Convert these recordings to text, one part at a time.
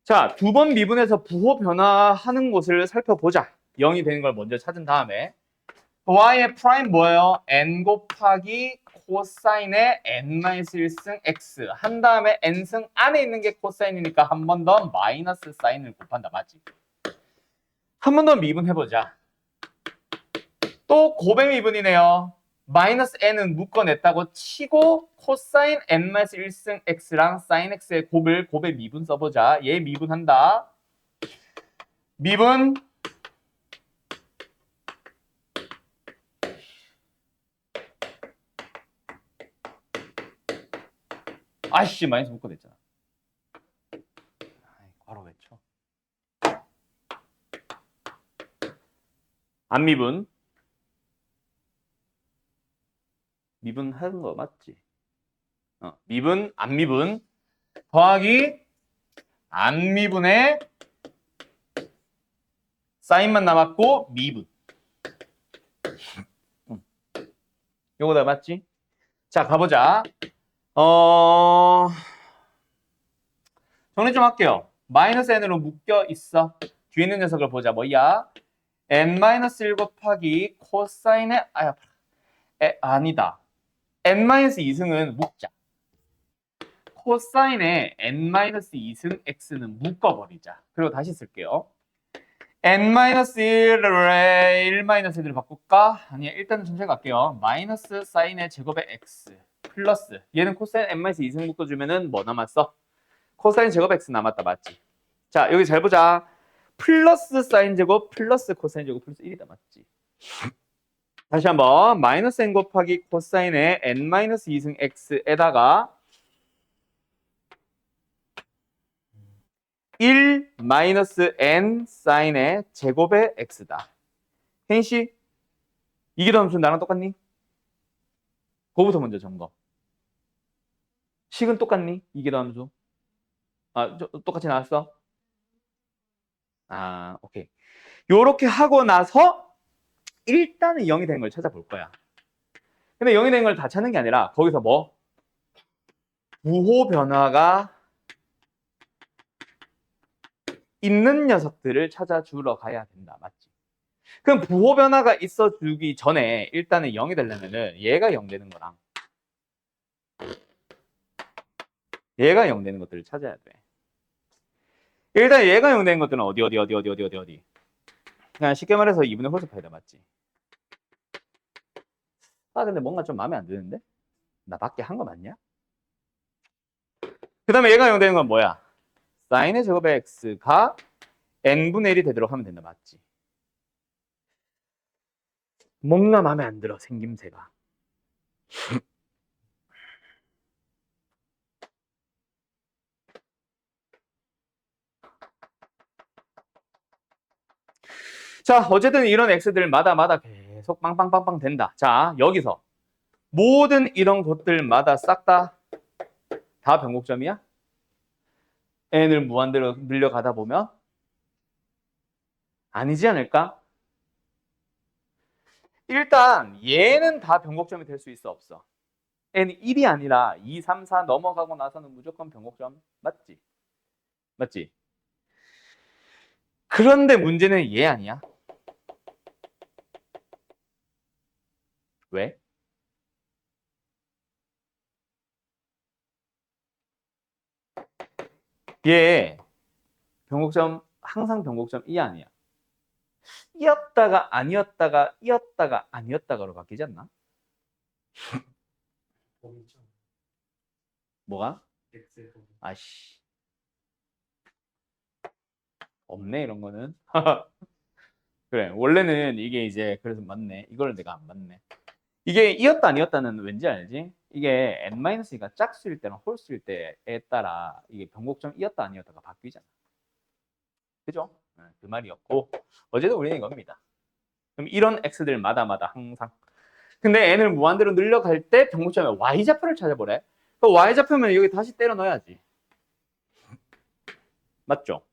자, 두 번 미분해서 부호 변화하는 곳을 살펴보자. 0이 되는 걸 먼저 찾은 다음에 y의 프라임 뭐예요? n 곱하기 코사인의 n-1승 x 한 다음에 n승 안에 있는 게 코사인이니까 한 번 더 마이너스 사인을 곱한다. 맞지? 한 번 더 미분해보자. 또 곱의 미분이네요. 마이너스 n은 묶어냈다고 치고 코사인 n-1승 x랑 사인 x의 곱의 미분 써보자. 얘 미분한다. 미분 아이씨 마이너스 묶어냈잖아. 괄호 왜 쳐? 안 미분. 미분 하는 거 맞지? 미분, 안 미분 더하기 안 미분에 사인만 남았고 미분. 요거 다 맞지? 자, 가보자. 정리 좀 할게요. 마이너스 n으로 묶여 있어. 뒤에 있는 녀석을 보자. 뭐야? n-1 곱하기 코사인의 아니다. n-2승은 묶자. 코사인의 n-2승 x는 묶어버리자. 그리고 다시 쓸게요. n-1을 1-1을 바꿀까? 아니야, 일단은 천천히 갈게요. 마이너스 사인의 제곱의 x 플러스 얘는 코사인 n-2승 묶어주면은 뭐 남았어? 코사인 제곱 x 남았다. 맞지? 자, 여기 잘 보자. 플러스 사인 제곱 플러스 코사인 제곱 플러스 1이다. 맞지? 다시 한번 마이너스 n 곱하기 코사인의 n-2승 x에다가 1 마이너스 n 사인의 제곱의 x다. 혜인씨, 이게 더함수 나랑 똑같니? 그거부터 먼저 점검. 식은 똑같니? 이게 더함수. 똑같이 나왔어? 오케이. 요렇게 하고 나서 일단은 0이 된 걸 찾아볼 거야. 근데 0이 된 걸 다 찾는 게 아니라 거기서 뭐? 부호 변화가 있는 녀석들을 찾아주러 가야 된다. 맞지? 그럼 부호 변화가 있어 주기 전에 일단은 0이 되려면은 얘가 0 되는 거랑 얘가 0 되는 것들을 찾아야 돼. 일단 얘가 0 되는 것들은 어디? 그냥 쉽게 말해서 2분의 홀수 파이다. 맞지? 근데 뭔가 좀 마음에 안 드는데? 나 밖에 한 거 맞냐? 그 다음에 얘가 0 되는 건 뭐야? 사인의 제곱의 x가 n분의 1이 되도록 하면 된다. 맞지? 뭔가 마음에 안 들어. 생김새가. 자, 어쨌든 이런 x들마다 계속 빵빵빵빵 된다. 자, 여기서 모든 이런 것들마다 싹 다 변곡점이야? n을 무한대로 늘려가다 보면 아니지 않을까? 일단 얘는 다 변곡점이 될 수 있어, 없어? n이 1이 아니라 2, 3, 4 넘어가고 나서는 무조건 변곡점. 맞지? 맞지? 그런데 문제는 얘 아니야? 왜? 얘 변곡점 항상 변곡점 이 아니야. 이었다가 아니었다가 이었다가 아니었다가로 바뀌지 않나? 뭐가? 아씨. 없네 이런 거는. 그래 원래는 이게 이제 그래서 맞네. 이걸 내가 안 맞네. 이게 이었다 아니었다는 왠지 알지? 이게 n-2가 짝수일 때랑 홀수일 때에 따라 이게 변곡점 이었다 아니었다가 바뀌잖아. 그죠? 그 말이었고 어제도 우리는 이겁니다. 그럼 이런 x들마다 항상 근데 n을 무한대로 늘려갈 때 변곡점에 y좌표를 찾아보래. 그 y좌표면 여기 다시 때려 넣어야지. 맞죠?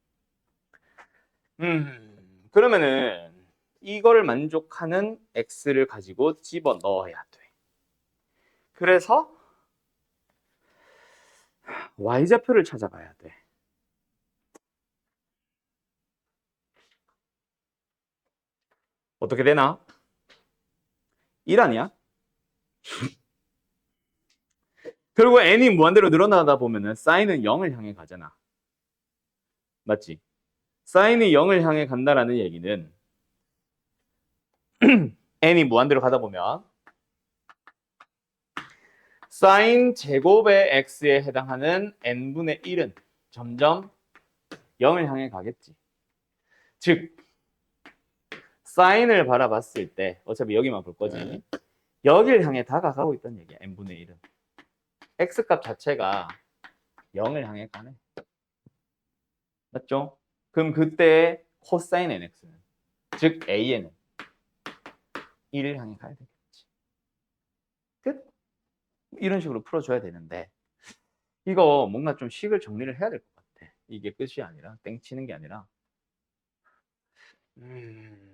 그러면은 이거를 만족하는 x를 가지고 집어 넣어야 돼. 그래서 y좌표를 찾아봐야 돼. 어떻게 되나? 1 아니야? 결국 n이 무한대로 늘어나다 보면은 사인은 0을 향해 가잖아. 맞지? 사인이 0을 향해 간다라는 얘기는 n이 무한대로 가다 보면 사인 제곱의 x에 해당하는 n분의 1은 점점 0을 향해 가겠지. 즉 사인을 바라봤을 때 어차피 여기만 볼 거지. 여기를 향해 다가가고 있다는 얘기야. n분의 1은. x값 자체가 0을 향해 가네. 맞죠? 그럼 그때 코사인 nx는 즉 a는 1을 향해 가야 되겠지. 끝. 이런 식으로 풀어줘야 되는데 이거 뭔가 좀 식을 정리를 해야 될 것 같아. 이게 끝이 아니라 땡치는 게 아니라 음...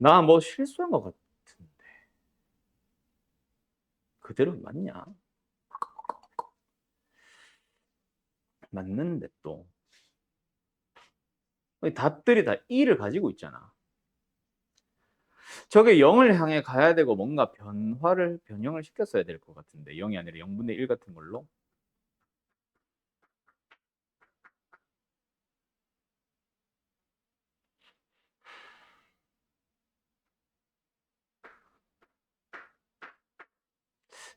나 뭐 실수한 것 같은데 그대로 맞냐? 맞는데 또 답들이 다 1을 가지고 있잖아. 저게 0을 향해 가야 되고 뭔가 변형을 시켰어야 될 것 같은데 0이 아니라 0분의 1 같은 걸로.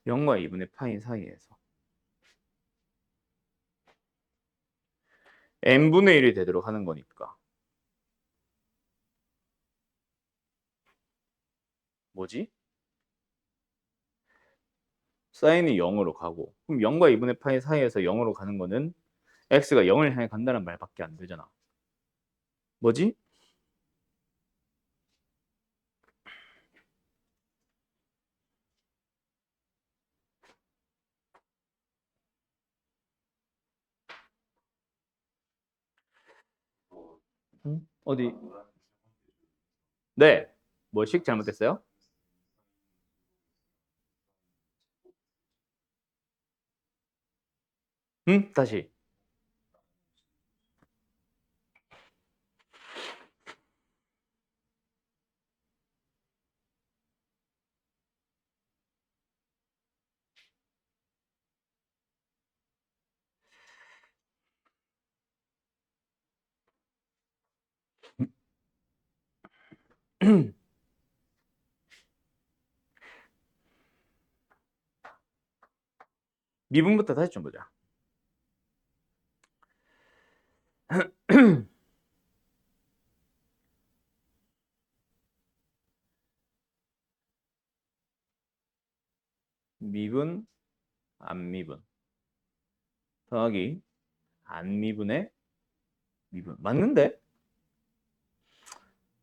영과 2분의 파이 사이에서 n분의 1이 되도록 하는 거니까 뭐지? 사인이 0으로 가고 그럼 0과 2분의 파이 사이에서 0으로 가는 거는 x가 0을 향해 간다는 말밖에 안 되잖아. 뭐지? 응? 어디? 네. 뭐식 잘못됐어요? 응? 다시. 미분부터 다시 좀 보자. 미분, 안미분 더하기 안미분의 미분. 맞는데?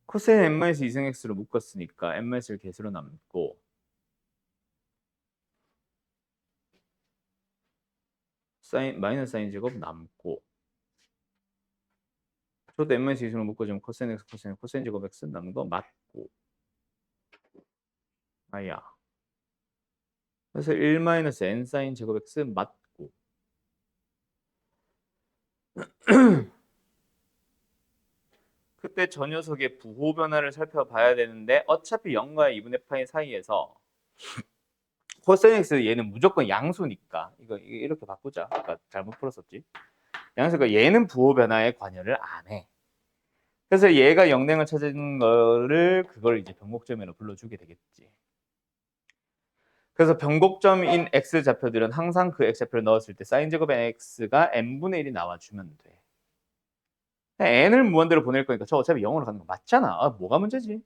코사인 n-2승 x로 묶었으니까 n-를 개수로 남고 사인 마이너스 사인 제곱 남고 저도 n-2승으로 묶어주면 코사인 x 코사인 제곱 x 남는 거 맞고 아야. 그래서 1 마이너스 n 사인 제곱 x 맞고 그때 저 녀석의 부호 변화를 살펴봐야 되는데 어차피 0과 2분의 파이 사이에서 코사인 x 얘는 무조건 양수니까 이거 이렇게 바꾸자. 아까 잘못 풀었었지. 양수가 얘는 부호 변화에 관여를 안 해. 그래서 얘가 영등을 찾은 거를 그걸 이제 변곡점으로 불러주게 되겠지. 그래서 변곡점인 x 좌표들은 항상 그 x 좌표를 넣었을 때 사인 제곱의 x가 n분의 1이 나와주면 돼. n을 무한대로 보낼 거니까 저 어차피 0으로 가는 거 맞잖아. 아, 뭐가 문제지?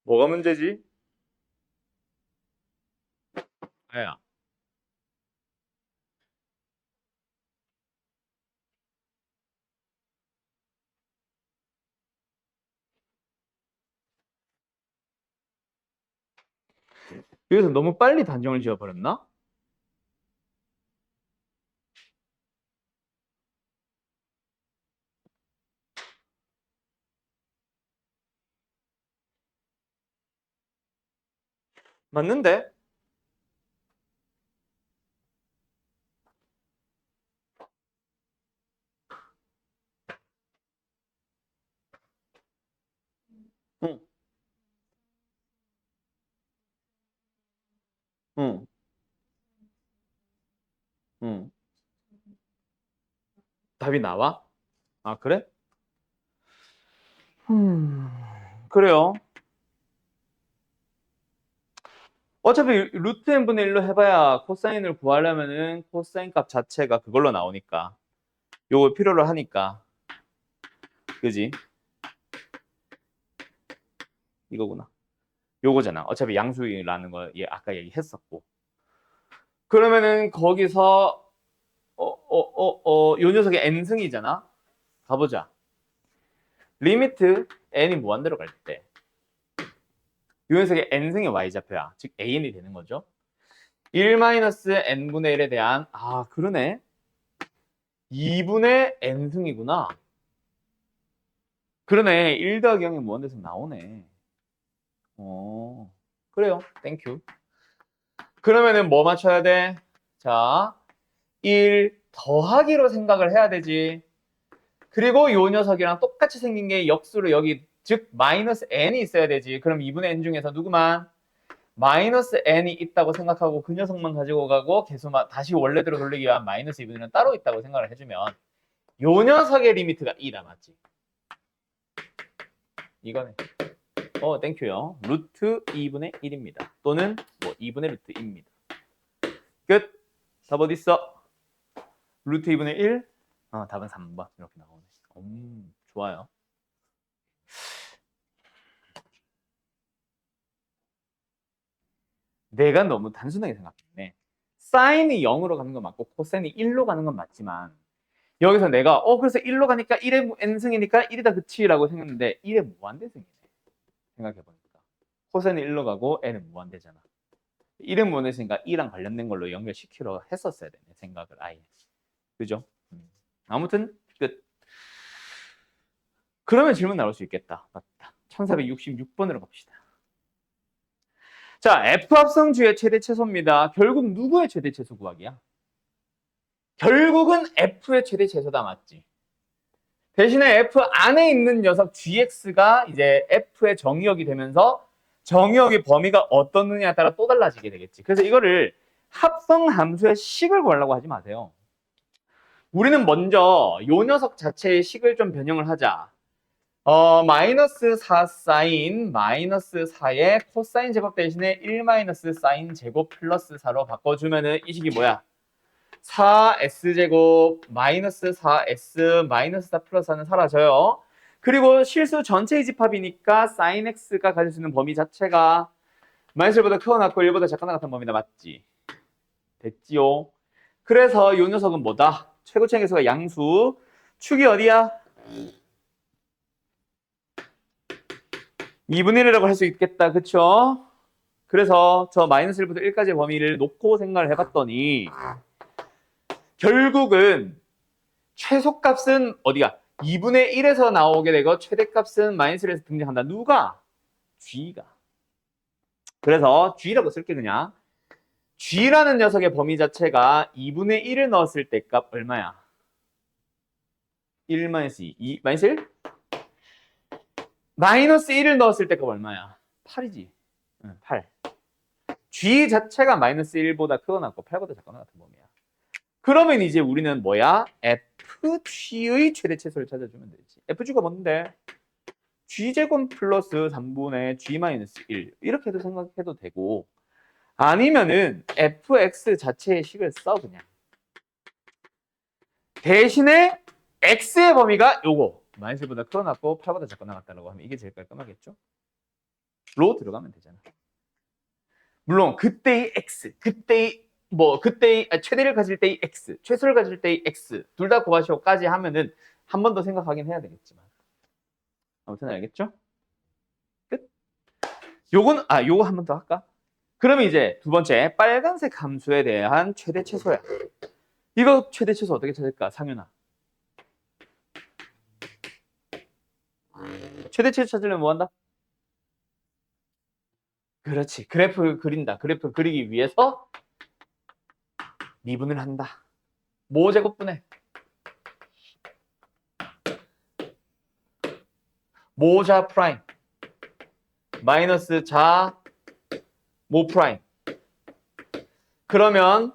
뭐가 문제지? 야. 여기서 너무 빨리 단정을 지어버렸나? 맞는데? 응, 응, 응. 답이 나와? 아, 그래? 음, 그래요. 어차피 루트 n분의 1로 해봐야 코사인을 구하려면은 코사인 값 자체가 그걸로 나오니까. 요걸 필요로 하니까. 그지? 이거구나. 요거잖아. 어차피 양수라는 거 아까 얘기했었고. 그러면은 거기서 요 녀석의 n승이잖아. 가보자. 리미트 n이 무한대로 갈 때. 요 녀석의 n승의 y좌표야. 즉 an이 되는 거죠. 1-n분의 1에 대한 그러네. 2분의 n승이구나. 그러네. 1 더하기 0이 무한대승 나오네. 그래요. 땡큐. 그러면은 뭐 맞춰야 돼? 자, 1 더하기로 생각을 해야 되지. 그리고 요 녀석이랑 똑같이 생긴 게 역수로 여기 즉 마이너스 n이 있어야 되지. 그럼 2분의 n 중에서 누구만? 마이너스 n이 있다고 생각하고 그 녀석만 가지고 가고 계수만 다시 원래대로 돌리기 위한 마이너스 2분의 1은 따로 있다고 생각을 해주면 요 녀석의 리미트가 2다 맞지? 이거네. 땡큐요. 루트 2분의 1입니다. 또는 뭐 2분의 루트 2입니다. 끝. 답 어디 있어? 루트 2분의 1? 답은 3번 이렇게 나오네. 좋아요. 내가 너무 단순하게 생각했네. 사인이 0으로 가는 건 맞고 코사인이 1로 가는 건 맞지만 여기서 내가 그래서 1로 가니까 1의 n승이니까 1이다 그치라고 생각했는데 1의 무한대승이네. 생각해보니까 코사인이 1로 가고 n은 무한대잖아. 1은 무한대승이니까 2랑 관련된 걸로 연결시키려 했었어야 되네. 생각을 아예. 그죠? 아무튼 끝. 그러면 질문 나올 수 있겠다. 맞다. 1466번으로 갑시다. 자, F합성주의 최대 최소입니다. 결국 누구의 최대 최소 구하기야? 결국은 F의 최대 최소다 맞지? 대신에 F 안에 있는 녀석 GX가 이제 F의 정의역이 되면서 정의역의 범위가 어떻느냐에 따라 또 달라지게 되겠지. 그래서 이거를 합성함수의 식을 구하려고 하지 마세요. 우리는 먼저 요 녀석 자체의 식을 좀 변형을 하자. 마이너스 4 사인 마이너스 4의 코사인 제곱 대신에 1 마이너스 사인 제곱 플러스 4로 바꿔주면은 이 식이 뭐야? 4s제곱 마이너스 4s 마이너스 4 플러스 4는 사라져요. 그리고 실수 전체의 집합이니까 sin x가 가질 수 있는 범위 자체가 마이너스 1보다 크거나 같고 1보다 작거나 같은 범위다 맞지? 됐지요? 그래서 요 녀석은 뭐다? 최고차의 개수가 양수. 축이 어디야? 2분의 1이라고 할 수 있겠다. 그쵸? 그래서 저 마이너스 1부터 1까지의 범위를 놓고 생각을 해봤더니 결국은 최소값은 어디가? 2분의 1에서 나오게 되고 최대값은 마이너스 1에서 등장한다. 누가? G가. 그래서 G라고 쓸게 그냥. G라는 녀석의 범위 자체가 2분의 1을 넣었을 때 값 얼마야? 1 마이너스 2. 마이너스 1? 마이너스 1을 넣었을 때 값 얼마야? 8이지. 8. G 자체가 마이너스 1보다 크거나 같고 8보다 작거나 같은 범위야. 그러면 이제 우리는 뭐야? FG의 최대 최소를 찾아주면 되지. FG가 뭔데? G제곱 플러스 3분의 G 마이너스 1 이렇게도 생각해도 되고 아니면은 FX 자체의 식을 써 그냥. 대신에 X의 범위가 요거 마이너스보다 크거나고 8보다 작거나 같다라고 하면 이게 제일 깔끔하겠죠? 로 들어가면 되잖아. 물론 그때의 x, 최대를 가질 때의 x, 최소를 가질 때의 x 둘 다 구하시오까지 하면은 한 번 더 생각하긴 해야 되겠지만 아무튼 알겠죠? 끝. 요거 한 번 더 할까? 그러면 이제 두 번째 빨간색 함수에 대한 최대 최소야. 이거 최대 최소 어떻게 찾을까, 상윤아? 최대 최소 찾으려면 뭐 한다? 그렇지. 그래프를 그린다. 그래프 그리기 위해서 미분을 한다. 모 제곱분해. 모자 프라임. 마이너스 자 모 프라임. 그러면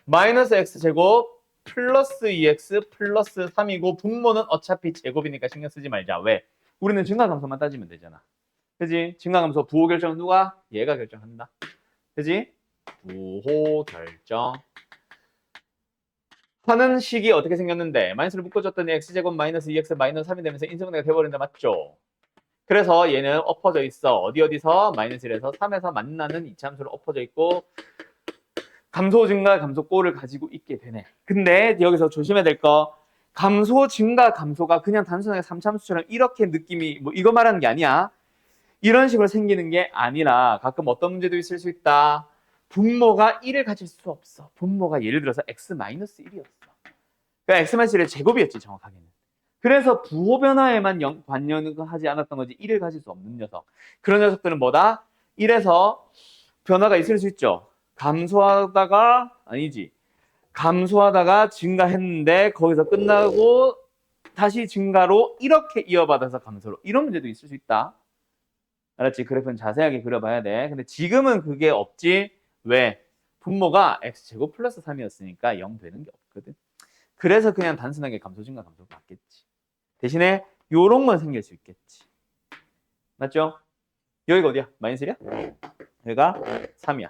마이너스 x제곱 플러스 2x 플러스 3이고 분모는 어차피 제곱이니까 신경 쓰지 말자. 왜? 우리는 증가함수만 따지면 되잖아. 그지? 증가함수 부호 결정은 누가? 얘가 결정한다. 그지? 부호 결정. 하는 식이 어떻게 생겼는데 마이너스를 묶어줬더니 x제곱 마이너스 2x 마이너스 3이 되면서 인수분해가 돼버린다. 맞죠? 그래서 얘는 엎어져 있어. 어디서? 마이너스 1에서 3에서 만나는 이차함수로 엎어져 있고 감소 증가 감소꼴을 가지고 있게 되네. 근데 여기서 조심해야 될 거, 감소 증가 감소가 그냥 단순하게 3차함수처럼 이렇게 느낌이 뭐 이거 말하는 게 아니야. 이런 식으로 생기는 게 아니라 가끔 어떤 문제도 있을 수 있다. 분모가 1을 가질 수 없어. 분모가 예를 들어서 x-1이었어. 그러니까 x-1의 제곱이었지 정확하게는. 그래서 부호 변화에만 관여하지 않았던 거지 1을 가질 수 없는 녀석. 그런 녀석들은 뭐다? 1에서 변화가 있을 수 있죠. 감소하다가 아니지. 감소하다가 증가했는데 거기서 끝나고 다시 증가로 이렇게 이어받아서 감소로. 이런 문제도 있을 수 있다. 알았지? 그래프는 자세하게 그려봐야 돼. 근데 지금은 그게 없지. 왜? 분모가 x제곱 플러스 3이었으니까 0 되는 게 없거든. 그래서 그냥 단순하게 감소 증가 감소가 맞겠지. 대신에 요런 건 생길 수 있겠지. 맞죠? 여기가 어디야? 마이너스 1이야? 여기가 3이야.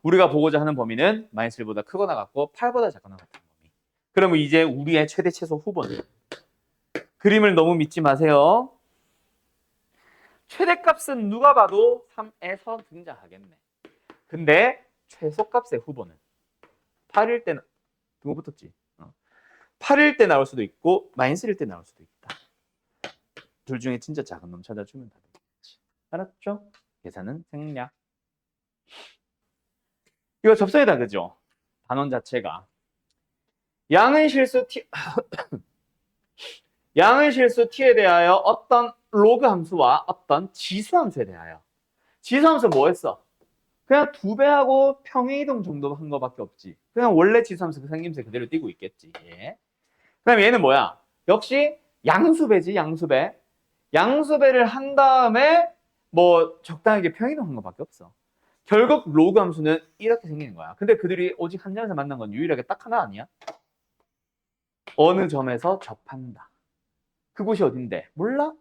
우리가 보고자 하는 범위는 마이너스 1보다 크거나 같고 8보다 작거나 같은 범위. 그러면 이제 우리의 최대 최소 후보는 그림을 너무 믿지 마세요. 최대값은 누가 봐도 3에서 등장하겠네. 근데 최소값의 후보는 8일 때는 누구 붙었지? 8일 때 나올 수도 있고 마이너스 1일 때 나올 수도 있다. 둘 중에 진짜 작은 놈 찾아주면 다 되겠지. 알았죠? 계산은 생략. 이거 접선이다, 그죠? 단원 자체가. 양의 실수 t 양의 실수 t에 대하여 어떤 로그 함수와 어떤 지수 함수에 대하여. 지수 함수 뭐 했어? 그냥 2배하고 평행이동 정도 한 거밖에 없지. 그냥 원래 지수 함수 그 생김새 그대로 띄고 있겠지. 예. 그다음 얘는 뭐야? 역시 양수배지, 양수배. 양수배를 한 다음에 뭐 적당하게 평행이동 한 거밖에 없어. 결국 로그 함수는 이렇게 생기는 거야. 근데 그들이 오직 한 점에서 만난 건 유일하게 딱 하나 아니야? 어느 점에서 접한다. 그곳이 어딘데? 몰라?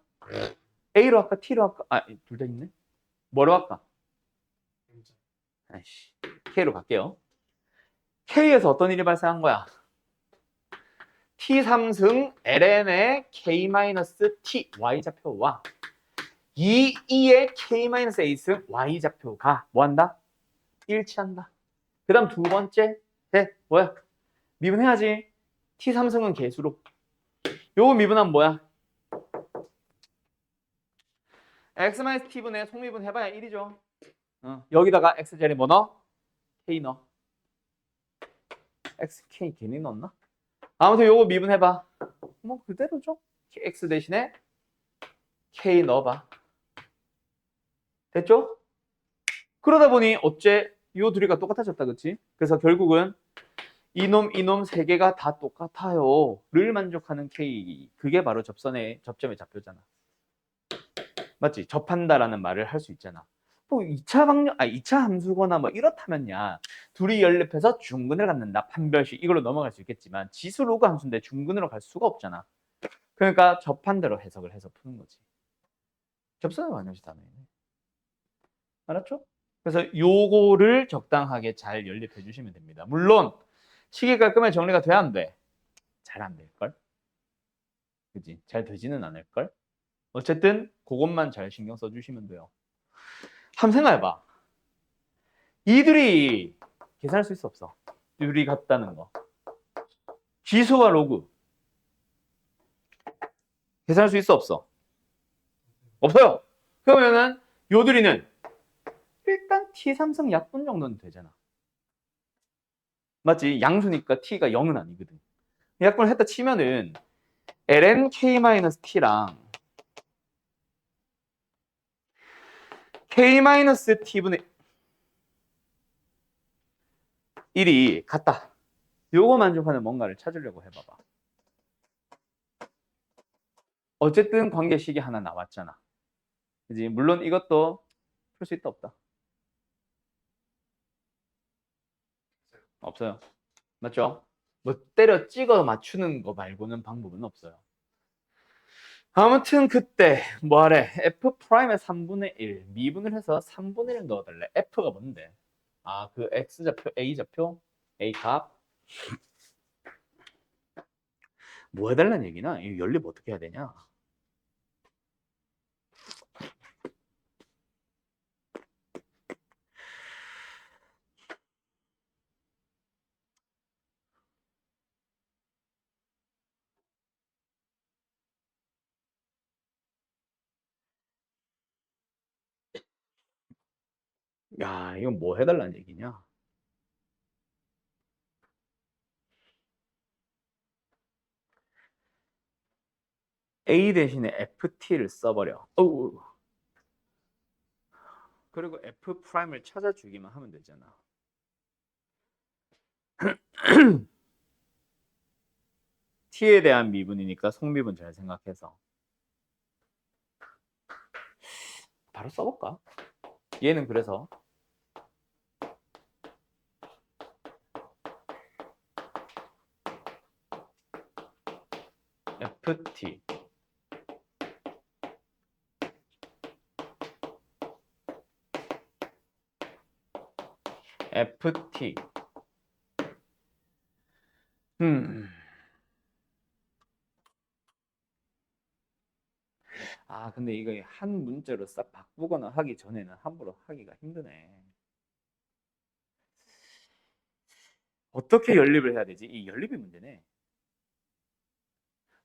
A로 할까? T로 할까? 아, 둘 다 있네. 뭐로 할까? 아이씨, K로 갈게요. K에서 어떤 일이 발생한 거야? T3승 ln의 K-T Y좌표와 2의 K-A승 Y좌표가 뭐한다? 일치한다. 그 다음 두 번째, 뭐야? 미분해야지. T3승은 개수로. 요거 미분하면 뭐야? X-T분의 속미분 해봐야 1이죠. 여기다가 X자리 뭐 넣어? K 넣어. XK 괜히 넣었나? 아무튼 요거 미분해봐. 뭐 그대로죠. X 대신에 K 넣어봐. 됐죠? 그러다 보니 어째 요 둘이가 똑같아졌다, 그치? 그래서 결국은 이놈 세 개가 다 똑같아요 를 만족하는 K. 그게 바로 접점의 좌표잖아. 맞지? 접한다라는 말을 할 수 있잖아. 뭐 2차 함수거나 뭐 이렇다면야 둘이 연립해서 중근을 갖는다. 판별식 이걸로 넘어갈 수 있겠지만 지수 로그 함수인데 중근으로 갈 수가 없잖아. 그러니까 접한 대로 해석을 해서 푸는 거지. 접선은 완전히 다르네. 알았죠? 그래서 요거를 적당하게 잘 연립해 주시면 됩니다. 물론 식이 깔끔하게 정리가 돼야 안 돼. 잘 안 될걸? 그지? 잘 되지는 않을걸? 어쨌든 그것만 잘 신경 써주시면 돼요. 한번 생각해봐. 이들이 계산할 수 있어 없어? 둘이 같다는 거. 기수와 로그 계산할 수 있어 없어? 없어요. 그러면은 요들이는 일단 T3승 약분 정도는 되잖아. 맞지? 양수니까 T가 0은 아니거든. 약분을 했다 치면은 ln-k-t랑 k-t분의 1이 같다. 요거 만족하는 뭔가를 찾으려고 해봐봐. 어쨌든 관계식이 하나 나왔잖아. 그지? 물론 이것도 풀 수 있다 없다? 없어요. 맞죠? 뭐 때려 찍어 맞추는 거 말고는 방법은 없어요. 아무튼 그때 뭐하래? F'의 3분의 1 미분을 해서 3분의 1 넣어달래. F가 뭔데? 아, 그 X좌표, A좌표, A 값. 뭐 해달라는 얘기나? 이 연립 어떻게 해야 되냐? 야, 이건 뭐 해달라는 얘기냐? A 대신에 FT를 써버려. 어우. 그리고 F'을 찾아주기만 하면 되잖아. T에 대한 미분이니까 속미분 잘 생각해서 바로 써볼까? 얘는 그래서 FT FT 음. 아, 근데 이거 한 문자로 싹 바꾸거나 하기 전에는 함부로 하기가 힘드네. 어떻게 연립을 해야 되지? 이 연립이 문제네.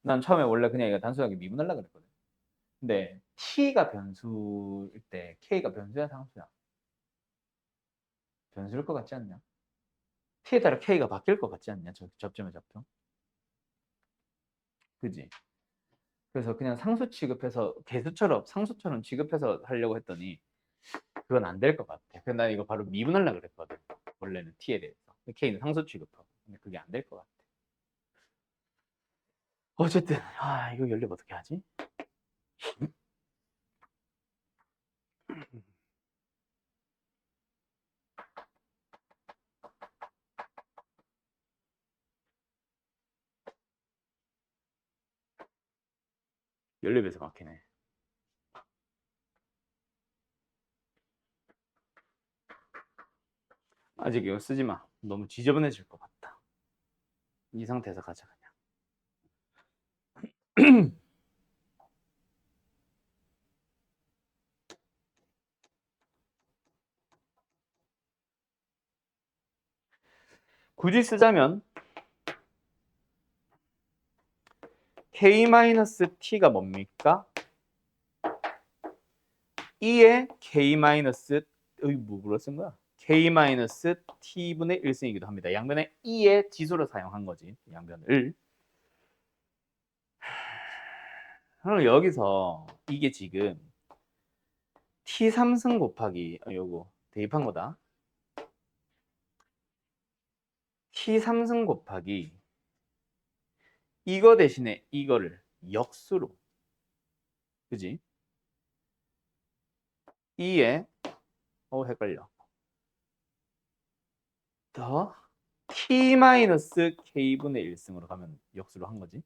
난 처음에 원래 그냥 이거 단순하게 미분하려고 그랬거든. 근데 t가 변수일 때 k가 변수야 상수야? 변수일 것 같지 않냐? t에 따라 k가 바뀔 것 같지 않냐? 접점의 좌표. 그지? 그래서 그냥 상수 취급해서 개수처럼 상수처럼 취급해서 하려고 했더니 그건 안 될 것 같아. 그래서 난 이거 바로 미분하려고 그랬거든. 원래는 t에 대해서. k는 상수 취급하고. 근데 그게 안 될 것 같아. 어쨌든 이거 연립 어떻게 하지? 연립에서 막히네. 아직 이거 쓰지 마. 너무 지저분해질 것 같다. 이 상태에서 가자 그냥. 굳이 쓰자면 k-t가 뭡니까? 2의 뭐로 쓴 거야? k-t분의 1승이기도 합니다. 양변에 2의 지수로 사용한 거지. 양변을. 그럼 여기서 이게 지금 t3승 곱하기 요거 대입한 거다. t3승 곱하기 이거 대신에 이거를 역수로, 그지? 2에 헷갈려. 더 t-k분의 1승으로 가면 역수로 한 거지.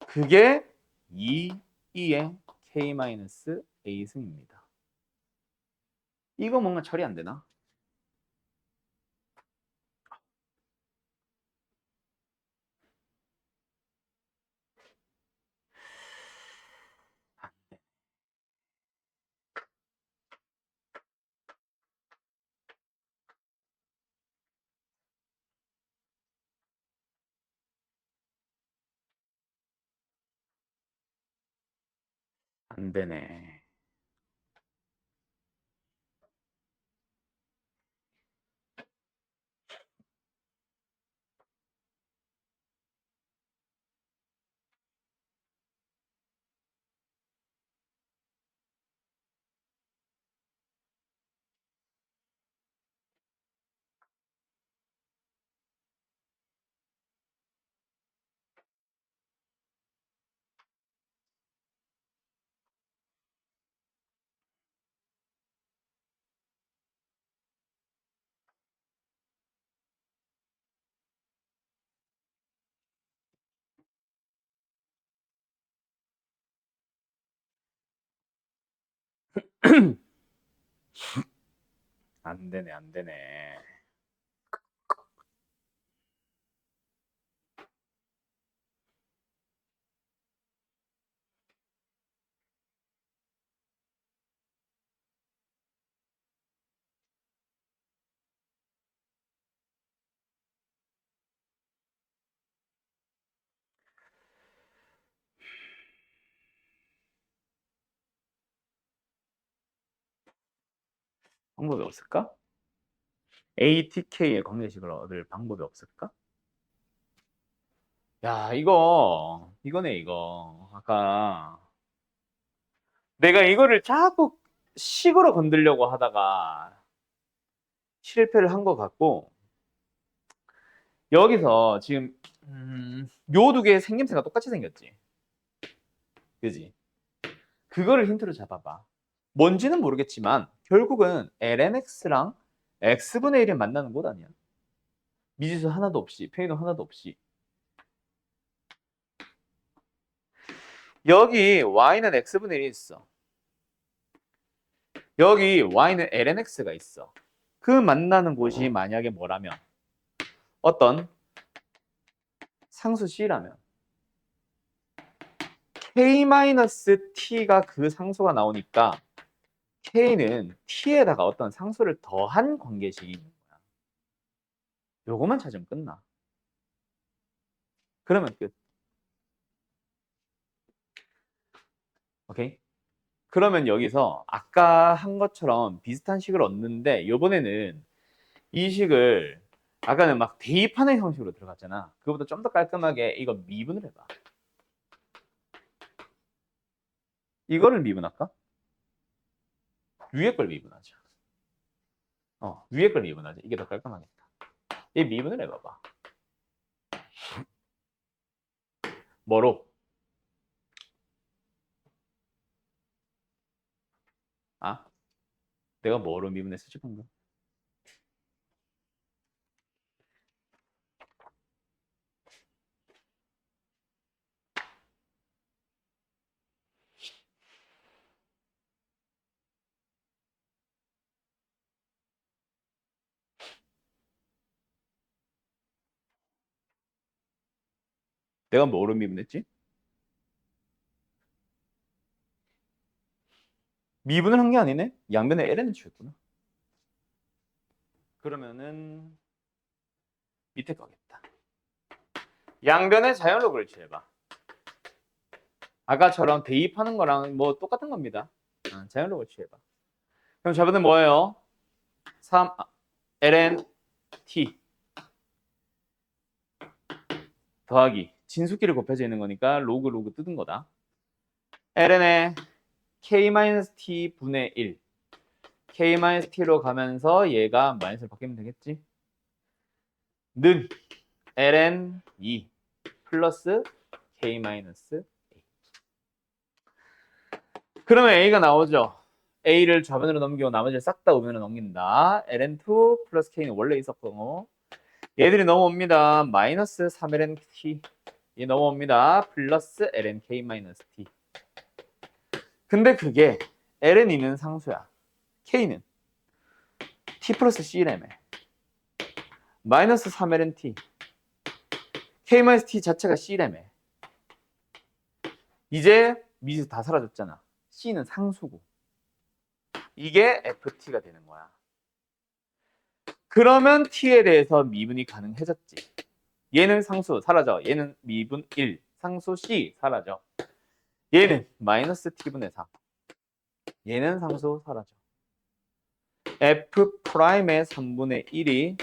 그게 2의 k-a승입니다. 이거 뭔가 처리 안 되나? 안 되네. 안 되네, 안 되네. 방법이 없을까? ATK의 관계식을 얻을 방법이 없을까? 야, 이거네, 이거. 아까 내가 이거를 자꾸 식으로 건들려고 하다가 실패를 한 것 같고, 여기서 지금, 요 두 개의 생김새가 똑같이 생겼지. 그지? 그거를 힌트로 잡아봐. 뭔지는 모르겠지만, 결국은 lnx랑 x분의 1이 만나는 곳 아니야? 미지수 하나도 없이, 페이도 하나도 없이. 여기 y는 x분의 1이 있어. 여기 y는 lnx가 있어. 그 만나는 곳이 만약에 뭐라면 어떤 상수 c라면 k-t가 그 상수가 나오니까 k는 t에다가 어떤 상수를 더한 관계식이 있는 거야. 요거만 찾으면 끝나. 그러면 끝. 오케이? 그러면 여기서 아까 한 것처럼 비슷한 식을 얻는데 이번에는 이 식을 아까는 막 대입하는 형식으로 들어갔잖아. 그거보다 좀 더 깔끔하게 이거 미분을 해봐. 이거를 미분할까? 위에 걸 미분하자. 위에 걸 미분하자. 이게 더 깔끔하겠다. 이 미분을 해봐봐. 뭐로? 아? 내가 뭐로 미분했었지 방금? 내가 뭐로 미분했지? 미분을 한 게 아니네? 양변에 ln을 취했구나. 그러면은 밑에 거겠다. 양변에 자연로그를 취해봐. 아까처럼 대입하는 거랑 뭐 똑같은 겁니다. 자연로그를 취해봐. 그럼 저번에 뭐예요? 3 ln t 더하기 진수끼리 곱해져 있는 거니까 로그 뜯은 거다. ln의 k-t 분의 1 k-t로 가면서 얘가 마이너스로 바뀌면 되겠지? 는 ln 2 플러스 k-a. 그러면 a가 나오죠. a를 좌변으로 넘기고 나머지를 싹 다 우변으로 넘긴다. ln2 플러스 k는 원래 있었고 얘들이 넘어옵니다. 마이너스 3ln-t 얘 넘어옵니다. 플러스 ln-k-t. 근데 그게 ln이는 상수야. k는 t 플러스 c라며. 마이너스 3ln-t k-t 자체가 c라며. 이제 미지수 다 사라졌잖아. c는 상수고. 이게 ft가 되는 거야. 그러면 t에 대해서 미분이 가능해졌지. 얘는 상수 사라져. 얘는 미분 1. 상수 c 사라져. 얘는 마이너스 t분의 4. 얘는 상수 사라져. f 프라임의 3분의 1이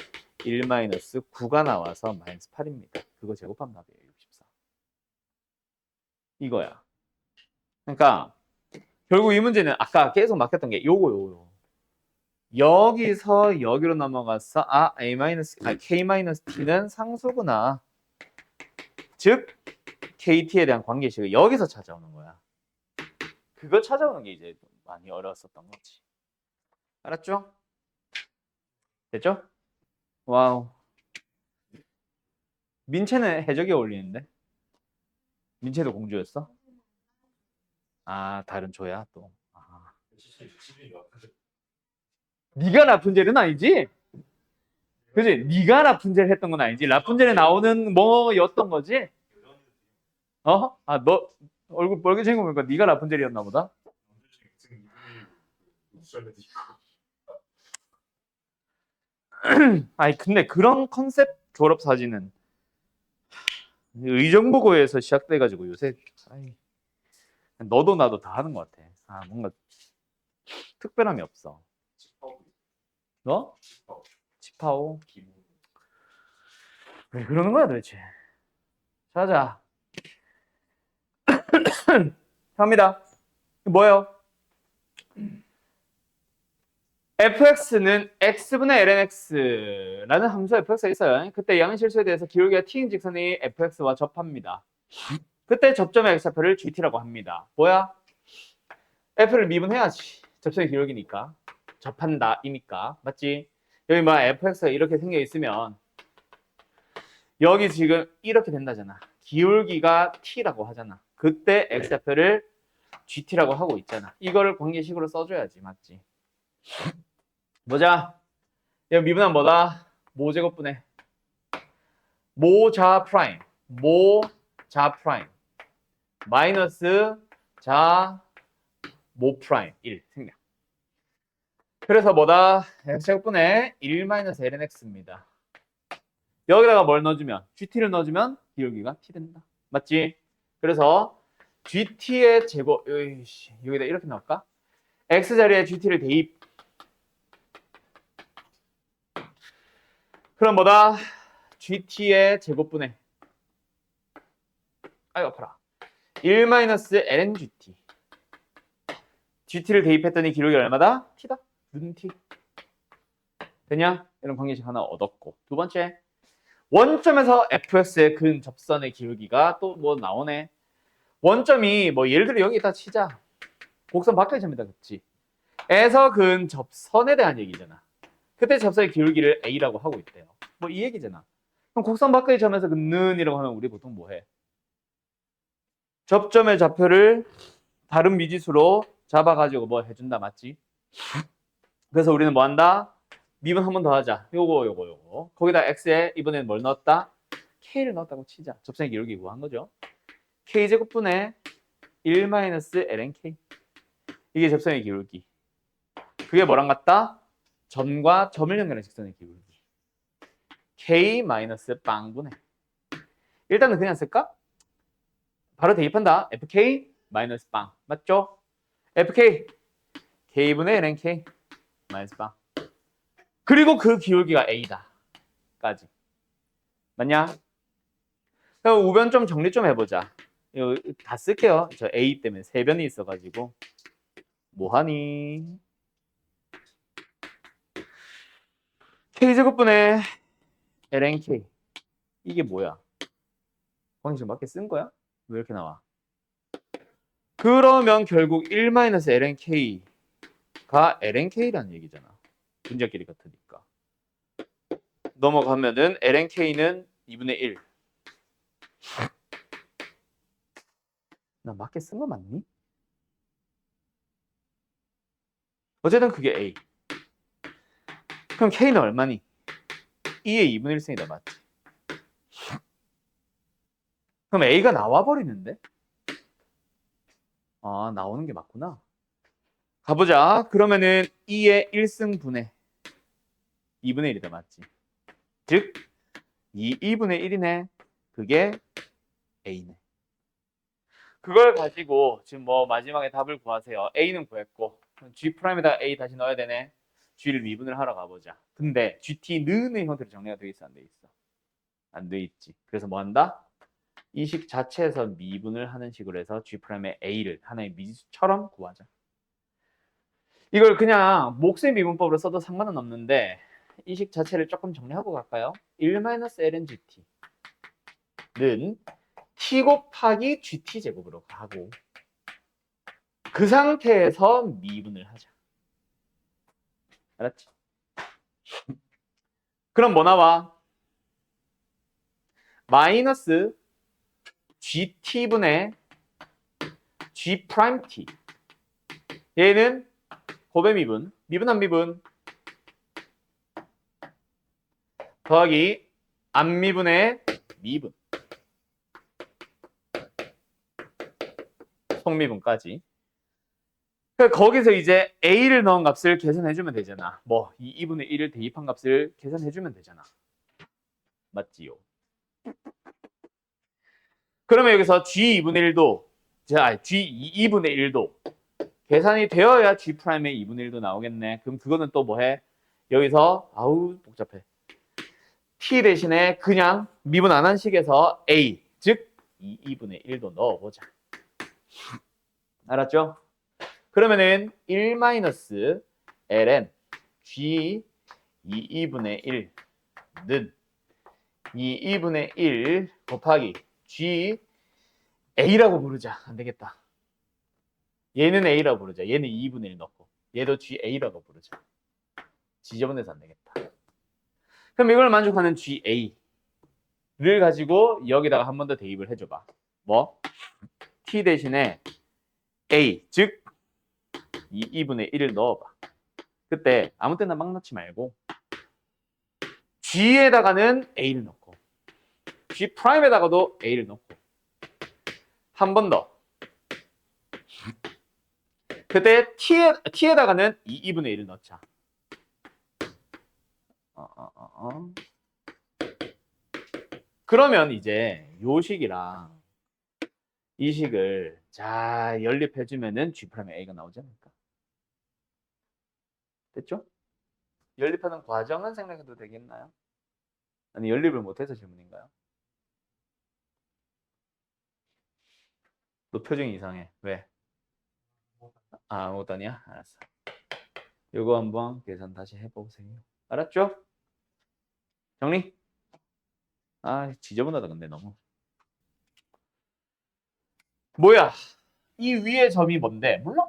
1 마이너스 9가 나와서 마이너스 8입니다. 그거 제곱하면 답이에요. 64. 이거야. 그러니까 결국 이 문제는 아까 계속 막혔던 게 요거. 여기서 여기로 넘어가서 k-t는 상수구나. 즉 kt에 대한 관계식을 여기서 찾아오는 거야. 그걸 찾아오는 게 이제 많이 어려웠었던 거지. 알았죠? 됐죠? 와우. 민채는 해적이 어울리는데? 민채도 공주였어? 아, 다른 조야 또. 아. 네가 라푼젤은 아니지? 그지? 네가 라푼젤 했던 건 아니지? 라푼젤에 나오는 뭐였던 거지? 어? 아, 너 얼굴 빨개진 거 보니까 네가 라푼젤이었나 보다? 아니 근데 그런 컨셉 졸업 사진은 의정부고에서 시작돼가지고 요새 너도 나도 다 하는 것 같아. 아 뭔가 특별함이 없어. 너? 치파오? 왜 그러는 거야 도대체? 자자. 갑니다. 뭐예요? fx는 x분의 lnx라는 함수 fx가 있어요. 그때 양실수에 대해서 기울기가 t인 직선이 fx와 접합니다. 그때 접점의 x좌표를 gt라고 합니다. 뭐야? f를 미분해야지. 접선의 기울기니까. 접한다 이니까. 맞지? 여기 뭐 fx가 이렇게 생겨 있으면 여기 지금 이렇게 된다잖아. 기울기가 t라고 하잖아. 그때 x좌표를 gt라고 하고 있잖아. 이거를 관계식으로 써줘야지. 맞지? 보자. 여기 미분하면 뭐다? 모제곱분해. 모자 프라임. 모자 프라임. 마이너스 자 모 프라임 1 생략. 그래서 뭐다? x제곱분의 1 마이너스 lnx입니다. 여기다가 뭘 넣어주면? gt를 넣어주면 기울기가 t 된다. 맞지? 그래서 gt의 제곱 여기다 이렇게 넣을까? x 자리에 gt를 대입. 그럼 뭐다? gt의 제곱분의 아이고 아파라. 1 마이너스 ln gt. gt를 대입했더니 기울기 얼마다? t다. 눈 t. 되냐? 이런 관계식 하나 얻었고. 두 번째. 원점에서 fx의 근 접선의 기울기가 또 뭐 나오네. 원점이 뭐 예를 들어 여기다 치자. 곡선 밖의 점이다. 그치? 에서 근 접선에 대한 얘기잖아. 그때 접선의 기울기를 a라고 하고 있대요. 뭐 이 얘기잖아. 그럼 곡선 밖의 점에서 근는이라고 하면 우리 보통 뭐 해? 접점의 좌표를 다른 미지수로 잡아가지고 뭐 해준다. 맞지? 그래서 우리는 뭐 한다? 미분 한 번 더 하자. 요거. 거기다 x에 이번에는 뭘 넣었다? k를 넣었다고 치자. 접선의 기울기 구한 거죠. k제곱분의 1-lnk. 이게 접선의 기울기. 그게 뭐랑 같다? 점과 점을 연결한 직선의 기울기. k-빵분의. 일단은 그냥 쓸까? 바로 대입한다. fk-빵. 맞죠? fk k분의 lnk -빵. 그리고 그 기울기가 a다. 까지. 맞냐? 그럼 우변 좀 정리 좀 해보자. 이거 다 쓸게요. 저 a 때문에 세 변이 있어가지고. 뭐하니? k제곱분의 lnk. 이게 뭐야? 방식 맞게 쓴 거야? 왜 이렇게 나와? 그러면 결국 1-lnk가 lnk라는 얘기잖아. 분자끼리 같으니까. 넘어가면은 lnk는 2분의 1. 나 맞게 쓴 거 맞니? 어쨌든 그게 a. 그럼 k는 얼마니? 2의 2분의 1승이다. 맞지? 그럼 a가 나와버리는데? 아, 나오는 게 맞구나. 가보자. 그러면은 2의 1승분의 2분의 1이다. 맞지? 즉 2분의 1이네. 그게 a네. 그걸 가지고 지금 뭐 마지막에 답을 구하세요. A는 구했고 G'에다 A 다시 넣어야 되네. G를 미분을 하러 가보자. 근데 GT는 형태로 정리가 돼 있어, 안 돼 있어? 안 돼 있지. 그래서 뭐 한다? 이 식 자체에서 미분을 하는 식으로 해서 G'의 A를 하나의 미지수처럼 구하자. 이걸 그냥 몫의 미분법으로 써도 상관은 없는데 이 식 자체를 조금 정리하고 갈까요? 1-ln GT는 T 곱하기 GT 제곱으로 가고 그 상태에서 미분을 하자. 알았지? 그럼 뭐 나와? 마이너스 GT분의 G'T. 얘는 곱의 미분, 미분한 미분 더하기 안미분의 미분. 속미분까지. 거기서 이제 A를 넣은 값을 계산해주면 되잖아. 뭐, 2분의 1을 대입한 값을 계산해주면 되잖아. 맞지요? 그러면 여기서 G2분의 1도, 자, G2분의 1도 계산이 되어야 G'의 2분의 1도 나오겠네. 그럼 그거는 또 뭐해? 여기서, 아우, 복잡해. T 대신에 그냥 미분 안 한 식에서 A, 즉 2분의 1도 넣어보자. 알았죠? 그러면은 1-ln G 2분의 1는 2분의 1 곱하기 G A라고 부르자. 안 되겠다. 얘는 A라고 부르자. 얘는 2분의 1 넣고 얘도 G A라고 부르자. 지저분해서 안 되겠다. 그럼 이걸 만족하는 G A를 가지고 여기다가 한 번 더 대입을 해줘봐. 뭐? T 대신에 A, 즉 2분의 1을 넣어봐. 그때 아무 때나 막 넣지 말고 G에다가는 A를 넣고 G'에다가도 A를 넣고 한 번 더. 그때 T에다가는 2분의 1을 넣자. 그러면 이제 요 식이랑 이 식을 잘 연립해주면은 G'의 A가 나오지 않을까? 됐죠? 연립하는 과정은 생략해도 되겠나요? 아니 연립을 못해서 질문인가요? 너 표정이 이상해. 왜? 아무것도 아니야? 알았어. 요거 한번 계산 다시 해보세요. 알았죠? 정리? 아 지저분하다 근데 너무. 뭐야? 이 위에 점이 뭔데? 몰라?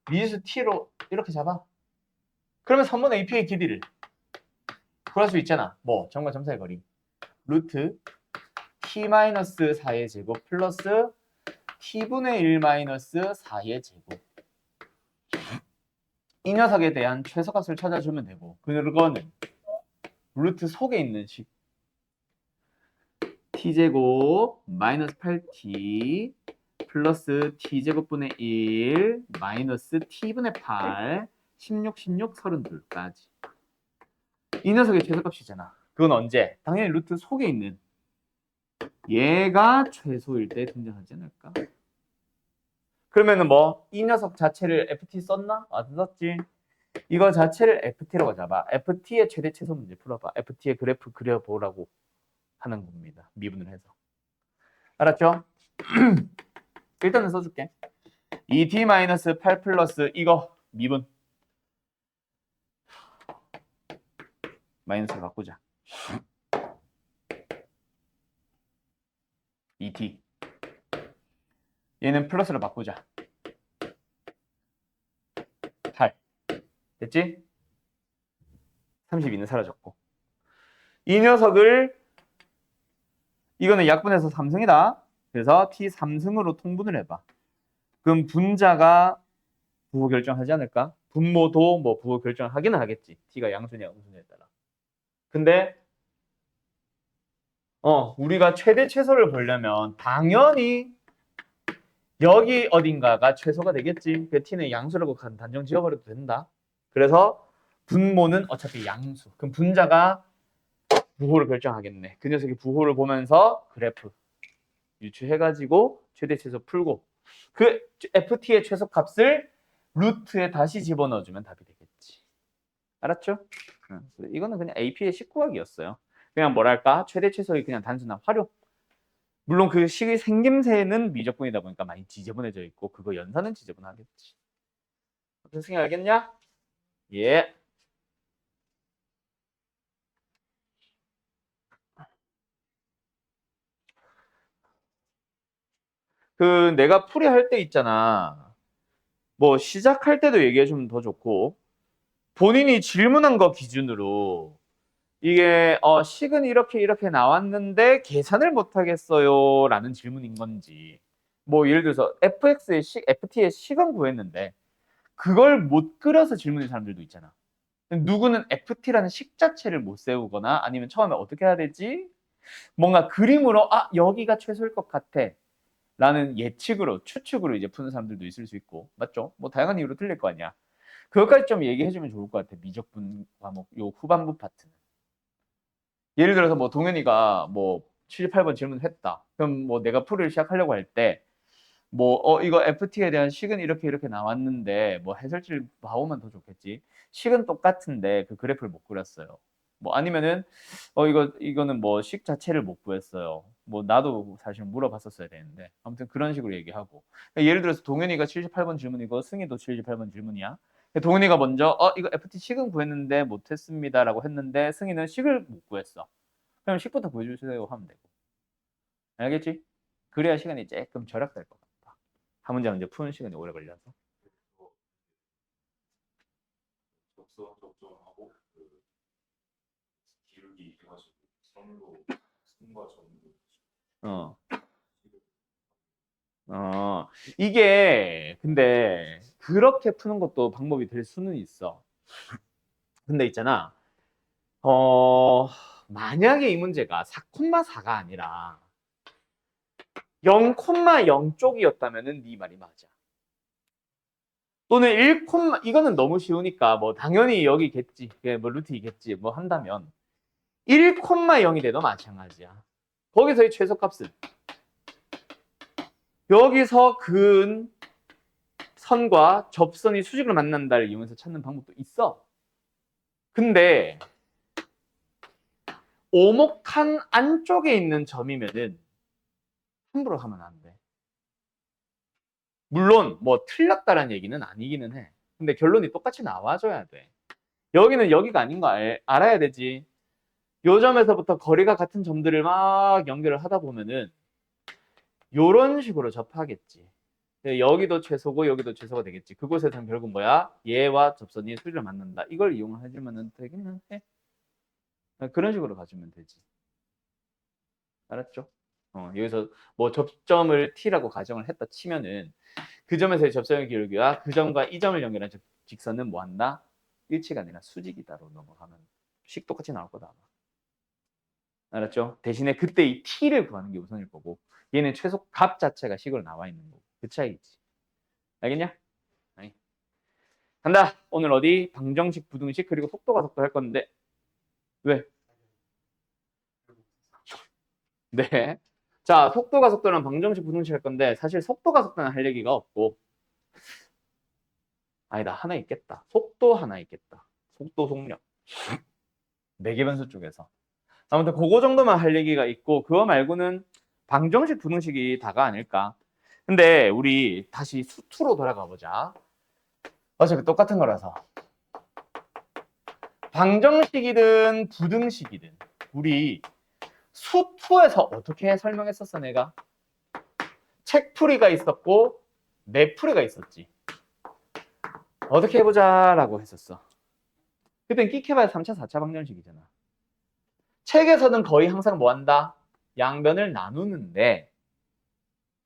미지수 t로 이렇게 잡아. 그러면 선분 AP의 길이를 구할 수 있잖아. 뭐 점과 점 사이 거리. 루트 t-4의 제곱 플러스 t분의 1-4의 제곱. 이 녀석에 대한 최소값을 찾아주면 되고 그거는 루트 속에 있는 식 t제곱 마이너스 8t 플러스 t제곱분의 1 마이너스 t분의 8 16, 16, 32까지 이 녀석의 최소값이잖아. 그건 언제? 당연히 루트 속에 있는 얘가 최소일 때 등장하지 않을까? 그러면은 뭐 이 녀석 자체를 ft 썼나? 안 썼지. 이거 자체를 ft라고 잡아. ft의 최대 최소 문제 풀어봐. ft의 그래프 그려보라고 하는 겁니다. 미분을 해서. 알았죠? 일단은 써줄게. 2t-8 플러스 이거 미분. 마이너스로 바꾸자. 2t. 얘는 플러스로 바꾸자. 8. 됐지? 32는 사라졌고. 이 녀석을 이거는 약분해서 3승이다. 그래서 t 3승으로 통분을 해봐. 그럼 분자가 부호 결정하지 않을까? 분모도 뭐 부호 결정하기는 하겠지. t가 양수냐 음수냐에 따라. 근데 우리가 최대 최소를 보려면 당연히 여기 어딘가가 최소가 되겠지. 그 t는 양수라고 단정 지어버려도 된다. 그래서 분모는 어차피 양수. 그럼 분자가 부호를 결정하겠네. 그 녀석이 부호를 보면서 그래프 유추해가지고 최대 최소 풀고 그 ft의 최소값을 루트에 다시 집어넣어주면 답이 되겠지. 알았죠? 이거는 그냥 AP의 식구하기였어요. 그냥 뭐랄까 최대 최소의 그냥 단순한 활용. 물론 그 식의 생김새는 미적분이다 보니까 많이 지저분해져 있고 그거 연산은 지저분하겠지. 무슨 생각 알겠냐? 예. 그 내가 풀이할 때 있잖아. 뭐 시작할 때도 얘기해주면 더 좋고 본인이 질문한 거 기준으로 이게 식은 이렇게 나왔는데 계산을 못 하겠어요 라는 질문인 건지 뭐 예를 들어서 fx의 ft의 식은 구했는데 그걸 못 그려서 질문한 사람들도 있잖아. 누구는 ft라는 식 자체를 못 세우거나 아니면 처음에 어떻게 해야 되지? 뭔가 그림으로 여기가 최소일 것 같아 라는 예측으로 추측으로 이제 푸는 사람들도 있을 수 있고 맞죠? 뭐 다양한 이유로 틀릴 거 아니야. 그것까지 좀 얘기해주면 좋을 것 같아. 미적분 과목 요 후반부 파트는. 예를 들어서 뭐 동현이가 뭐 78번 질문했다. 그럼 뭐 내가 풀을 시작하려고 할 때 뭐 이거 FT에 대한 식은 이렇게 나왔는데 뭐 해설지를 봐오면 더 좋겠지. 식은 똑같은데 그 그래프를 못 그렸어요. 뭐 아니면은 이거는 뭐 식 자체를 못 구했어요. 뭐 나도 사실 물어봤었어야 되는데 아무튼 그런 식으로 얘기하고 예를 들어서 동현이가 78번 질문이고 승희도 78번 질문이야. 동현이가 먼저 이거 FT 식은 구했는데 못했습니다라고 했는데 승희는 식을 못 구했어. 그럼 식부터 보여주세요 하면 되고. 알겠지? 그래야 시간이 조금 절약될 것 같다. 한 문장 이제 푸는 시간이 오래 걸려서. 접점하고 그 기울기 해가지고 선으로 승과 점으로 어. 이게 근데 그렇게 푸는 것도 방법이 될 수는 있어. 근데 있잖아. 만약에 이 문제가 4,4가 아니라 0,0 쪽이었다면은 네 말이 맞아. 또는 1, 이거는 너무 쉬우니까 뭐 당연히 여기겠지. 뭐 루트이겠지. 뭐 한다면 1,0이 돼도 마찬가지야. 거기서의 최소값은 여기서 그은 선과 접선이 수직으로 만난다를 이용해서 찾는 방법도 있어. 근데 오목한 안쪽에 있는 점이면은 함부로 하면 안 돼. 물론 뭐 틀렸다라는 얘기는 아니기는 해. 근데 결론이 똑같이 나와줘야 돼. 여기는 여기가 아닌 거 알아야 되지. 요 점에서부터 거리가 같은 점들을 막 연결을 하다 보면은 요런 식으로 접하겠지. 여기도 최소고 여기도 최소가 되겠지. 그곳에서는 결국 뭐야? 얘와 접선이 수리를 만난다. 이걸 이용해주면 되기는 해. 그런 식으로 가주면 되지. 알았죠? 여기서 뭐 접점을 T라고 가정을 했다 치면은 그 점에서의 접선의 기울기와 그 점과 이 점을 연결한 직선은 뭐 한다? 일치가 아니라 수직이다로 넘어가면 식 똑같이 나올 거다. 알았죠? 대신에 그때 이 T를 구하는 게 우선일 거고 얘는 최소 값 자체가 식으로 나와 있는 거고 그 차이지. 알겠냐? 아니. 간다. 오늘 어디? 방정식, 부등식 그리고 속도가 속도 할 건데 왜? 네. 자, 속도가 속도는 방정식, 부등식 할 건데 사실 속도가 속도는 할 얘기가 없고 아니다. 하나 있겠다. 속도 하나 있겠다. 속도, 속력. 매개변수 쪽에서. 아무튼 그거 정도만 할 얘기가 있고 그거 말고는 방정식, 부등식이 다가 아닐까. 근데 우리 다시 수투로 돌아가 보자. 어차피 똑같은 거라서. 방정식이든 부등식이든 우리 수투에서 어떻게 설명했었어 내가? 책풀이가 있었고 내풀이가 있었지. 어떻게 해보자라고 했었어. 그땐 끽해봐야 3차, 4차 방정식이잖아. 책에서는 거의 항상 뭐 한다? 양변을 나누는데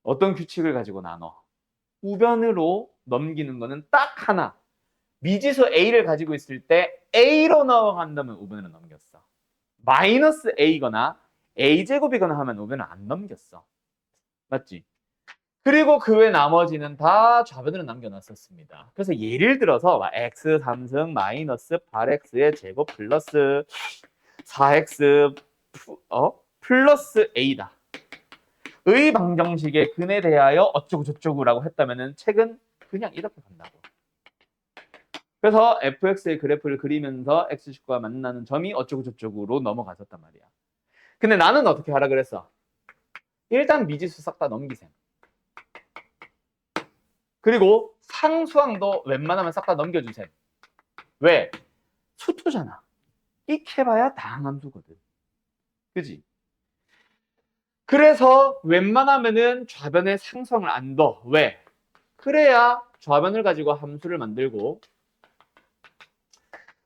어떤 규칙을 가지고 나눠? 우변으로 넘기는 거는 딱 하나. 미지수 A를 가지고 있을 때 A로 넘어간다면 우변으로 넘겼어. 마이너스 A거나 A제곱이거나 하면 우변을 안 넘겼어. 맞지? 그리고 그 외 나머지는 다 좌변으로 남겨놨었습니다. 그래서 예를 들어서 x 3승 마이너스 8x의 제곱 플러스 4x 플러스 a다. 의 방정식의 근에 대하여 어쩌고 저쩌고라고 했다면은 책은 그냥 이렇게 간다고. 그래서 fx의 그래프를 그리면서 x축과 만나는 점이 어쩌고 저쩌고로 넘어갔었단 말이야. 근데 나는 어떻게 하라 그랬어? 일단 미지수 싹 다 넘기셈. 그리고 상수항도 웬만하면 싹 다 넘겨주셈. 왜? 수투잖아. 익해봐야 다항함수거든. 그지? 그래서 웬만하면은 좌변에 상수항을 안 넣어. 왜? 그래야 좌변을 가지고 함수를 만들고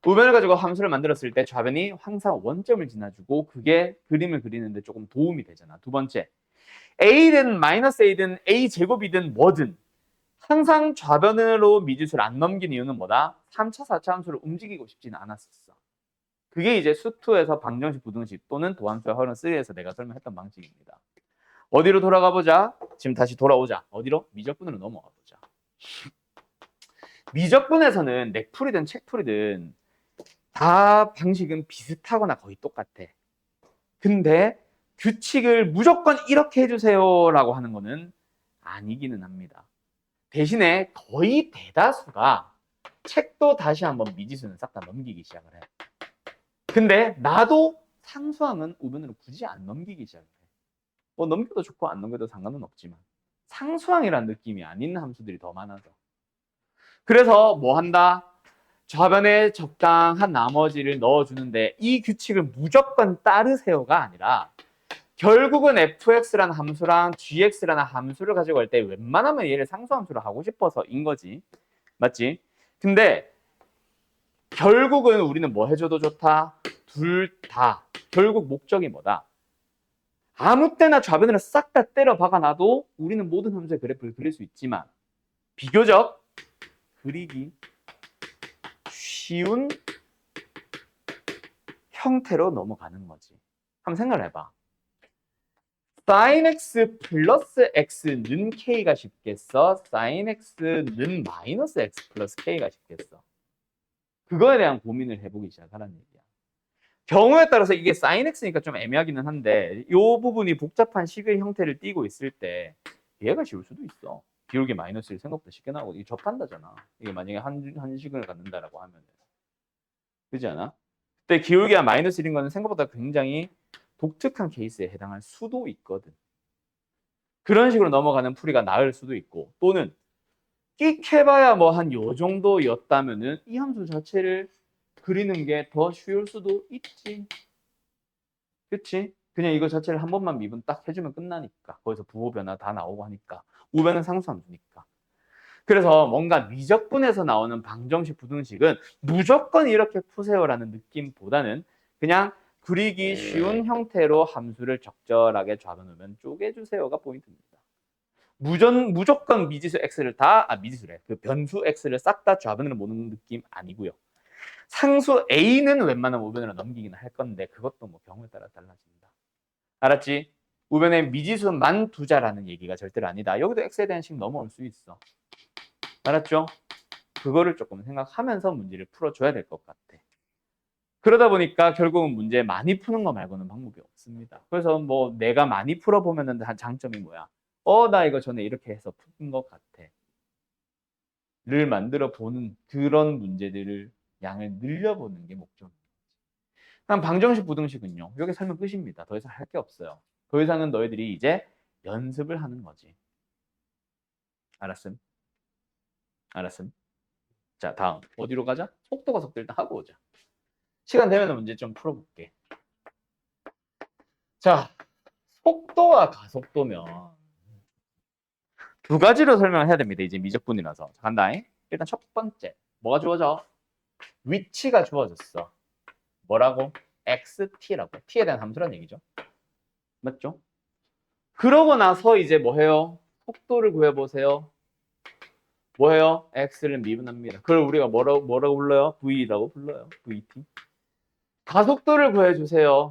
우변을 가지고 함수를 만들었을 때 좌변이 항상 원점을 지나주고 그게 그림을 그리는데 조금 도움이 되잖아. 두 번째, a든 마이너스 a든 a 제곱이든 뭐든 항상 좌변으로 미지수를 안 넘긴 이유는 뭐다? 3차, 4차 함수를 움직이고 싶지는 않았었어. 그게 이제 수투에서 방정식, 부등식 또는 도함수의 활용 3에서 내가 설명했던 방식입니다. 어디로 돌아가 보자? 지금 다시 돌아오자. 어디로? 미적분으로 넘어가 보자. 미적분에서는 넥풀이든 책풀이든 다 방식은 비슷하거나 거의 똑같아. 근데 규칙을 무조건 이렇게 해주세요라고 하는 거는 아니기는 합니다. 대신에 거의 대다수가 책도 다시 한번 미지수는 싹 다 넘기기 시작을 해. 근데 나도 상수항은 우변으로 굳이 안 넘기기 시작을 해. 뭐 넘겨도 좋고 안 넘겨도 상관은 없지만 상수항이라는 느낌이 아닌 함수들이 더 많아서. 그래서 뭐 한다? 좌변에 적당한 나머지를 넣어주는데 이 규칙을 무조건 따르세요가 아니라 결국은 fx라는 함수랑 gx라는 함수를 가지고 갈 때 웬만하면 얘를 상수함수로 하고 싶어서인 거지. 맞지? 근데 결국은 우리는 뭐 해줘도 좋다? 둘 다. 결국 목적이 뭐다? 아무 때나 좌변으로 싹 다 때려 박아놔도 우리는 모든 함수의 그래프를 그릴 수 있지만 비교적 그리기 쉬운 형태로 넘어가는 거지. 한번 생각을 해봐. sin x 플러스 x는 k가 쉽겠어? sin x는 마이너스 x 플러스 k가 쉽겠어? 그거에 대한 고민을 해보기 시작하라는 얘기야. 경우에 따라서 이게 sin x니까 좀 애매하기는 한데 이 부분이 복잡한 식의 형태를 띠고 있을 때 얘가 쉬울 수도 있어. 기울기 마이너스 1 생각보다 쉽게 나오고 이게 접한다잖아. 이게 만약에 한 식을 갖는다라고 하면 그렇지 않아? 그때 기울기가 마이너스 1인 거는 생각보다 굉장히 독특한 케이스에 해당할 수도 있거든. 그런 식으로 넘어가는 풀이가 나을 수도 있고 또는 끽해봐야 뭐 한 요 정도였다면은 이 함수 자체를 그리는 게 더 쉬울 수도 있지. 그치? 그냥 이거 자체를 한 번만 미분 딱 해주면 끝나니까. 거기서 부호 변화 다 나오고 하니까. 우변은 상수함수니까. 그래서 뭔가 미적분에서 나오는 방정식, 부등식은 무조건 이렇게 푸세요라는 느낌보다는 그냥 그리기 쉬운 형태로 함수를 적절하게 좌변 우변 쪼개주세요가 포인트입니다. 무조건 미지수 x를 미지수래. 그 변수 x를 싹 다 좌변으로 모는 느낌 아니고요. 상수 a는 웬만하면 우변으로 넘기긴 할 건데 그것도 뭐 경우에 따라 달라진다. 알았지? 우변에 미지수만 두자라는 얘기가 절대로 아니다. 여기도 x에 대한 식 넘어올 수 있어. 알았죠? 그거를 조금 생각하면서 문제를 풀어줘야 될 것 같아. 그러다 보니까 결국은 문제 많이 푸는 거 말고는 방법이 없습니다. 그래서 뭐 내가 많이 풀어보면은 장점이 뭐야? 나 이거 전에 이렇게 해서 푼 것 같아. 를 만들어 보는 그런 문제들을 양을 늘려보는 게 목적입니다. 그럼 방정식, 부등식은요. 여기 설명 끝입니다. 더 이상 할 게 없어요. 더 이상은 너희들이 이제 연습을 하는 거지. 알았음? 알았음? 자, 다음. 어디로 가자? 속도가 속도 일단 하고 오자. 시간 되면 문제 좀 풀어볼게. 자, 속도와 가속도면 두 가지로 설명을 해야 됩니다. 이제 미적분이라서. 자, 간다잉. 일단 첫 번째. 뭐가 주어져? 위치가 주어졌어. 뭐라고? xt라고. t에 대한 함수란 얘기죠. 맞죠? 그러고 나서 이제 뭐 해요? 속도를 구해보세요. 뭐 해요? x를 미분합니다. 그걸 우리가 뭐라고 불러요? v라고 불러요. vt. 가속도를 구해주세요.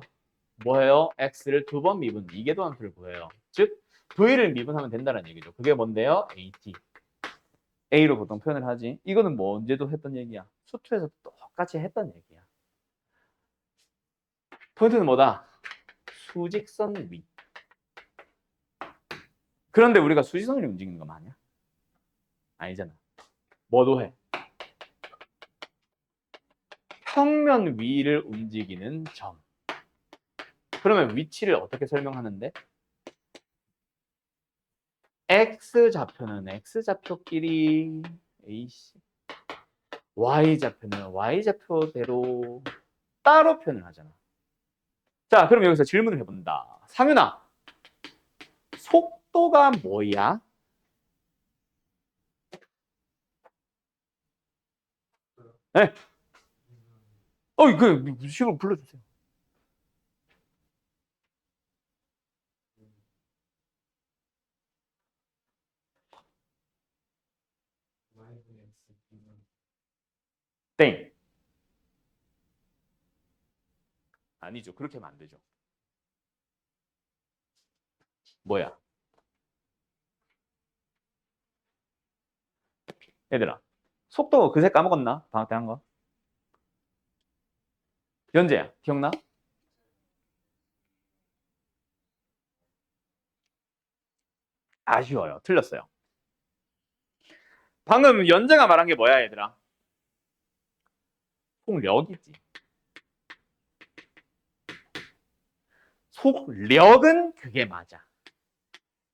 뭐 해요? x를 두 번 미분, 이계도함수를 구해요. 즉 v를 미분하면 된다는 얘기죠. 그게 뭔데요? at. a로 보통 표현을 하지. 이거는 뭐 언제도 했던 얘기야. 수투에서 똑같이 했던 얘기야. 포인트는 뭐다? 수직선 위. 그런데 우리가 수직선을 움직이는 거 맞냐? 아니잖아. 뭐도 해? 평면 위를 움직이는 점. 그러면 위치를 어떻게 설명하는데? X좌표는 X좌표끼리 AC, Y좌표는 Y좌표대로 따로 표현을 하잖아. 자, 그럼 여기서 질문을 해본다. 상윤아, 속도가 뭐야? 네. 그 식으로 불러주세요. 땡. 아니죠. 그렇게 하면 안 되죠. 뭐야? 얘들아, 속도 그새 까먹었나? 방학 때 한 거? 연재야, 기억나? 아쉬워요. 틀렸어요. 방금 연재가 말한 게 뭐야, 얘들아? 속력이지. 속력은 그게 맞아.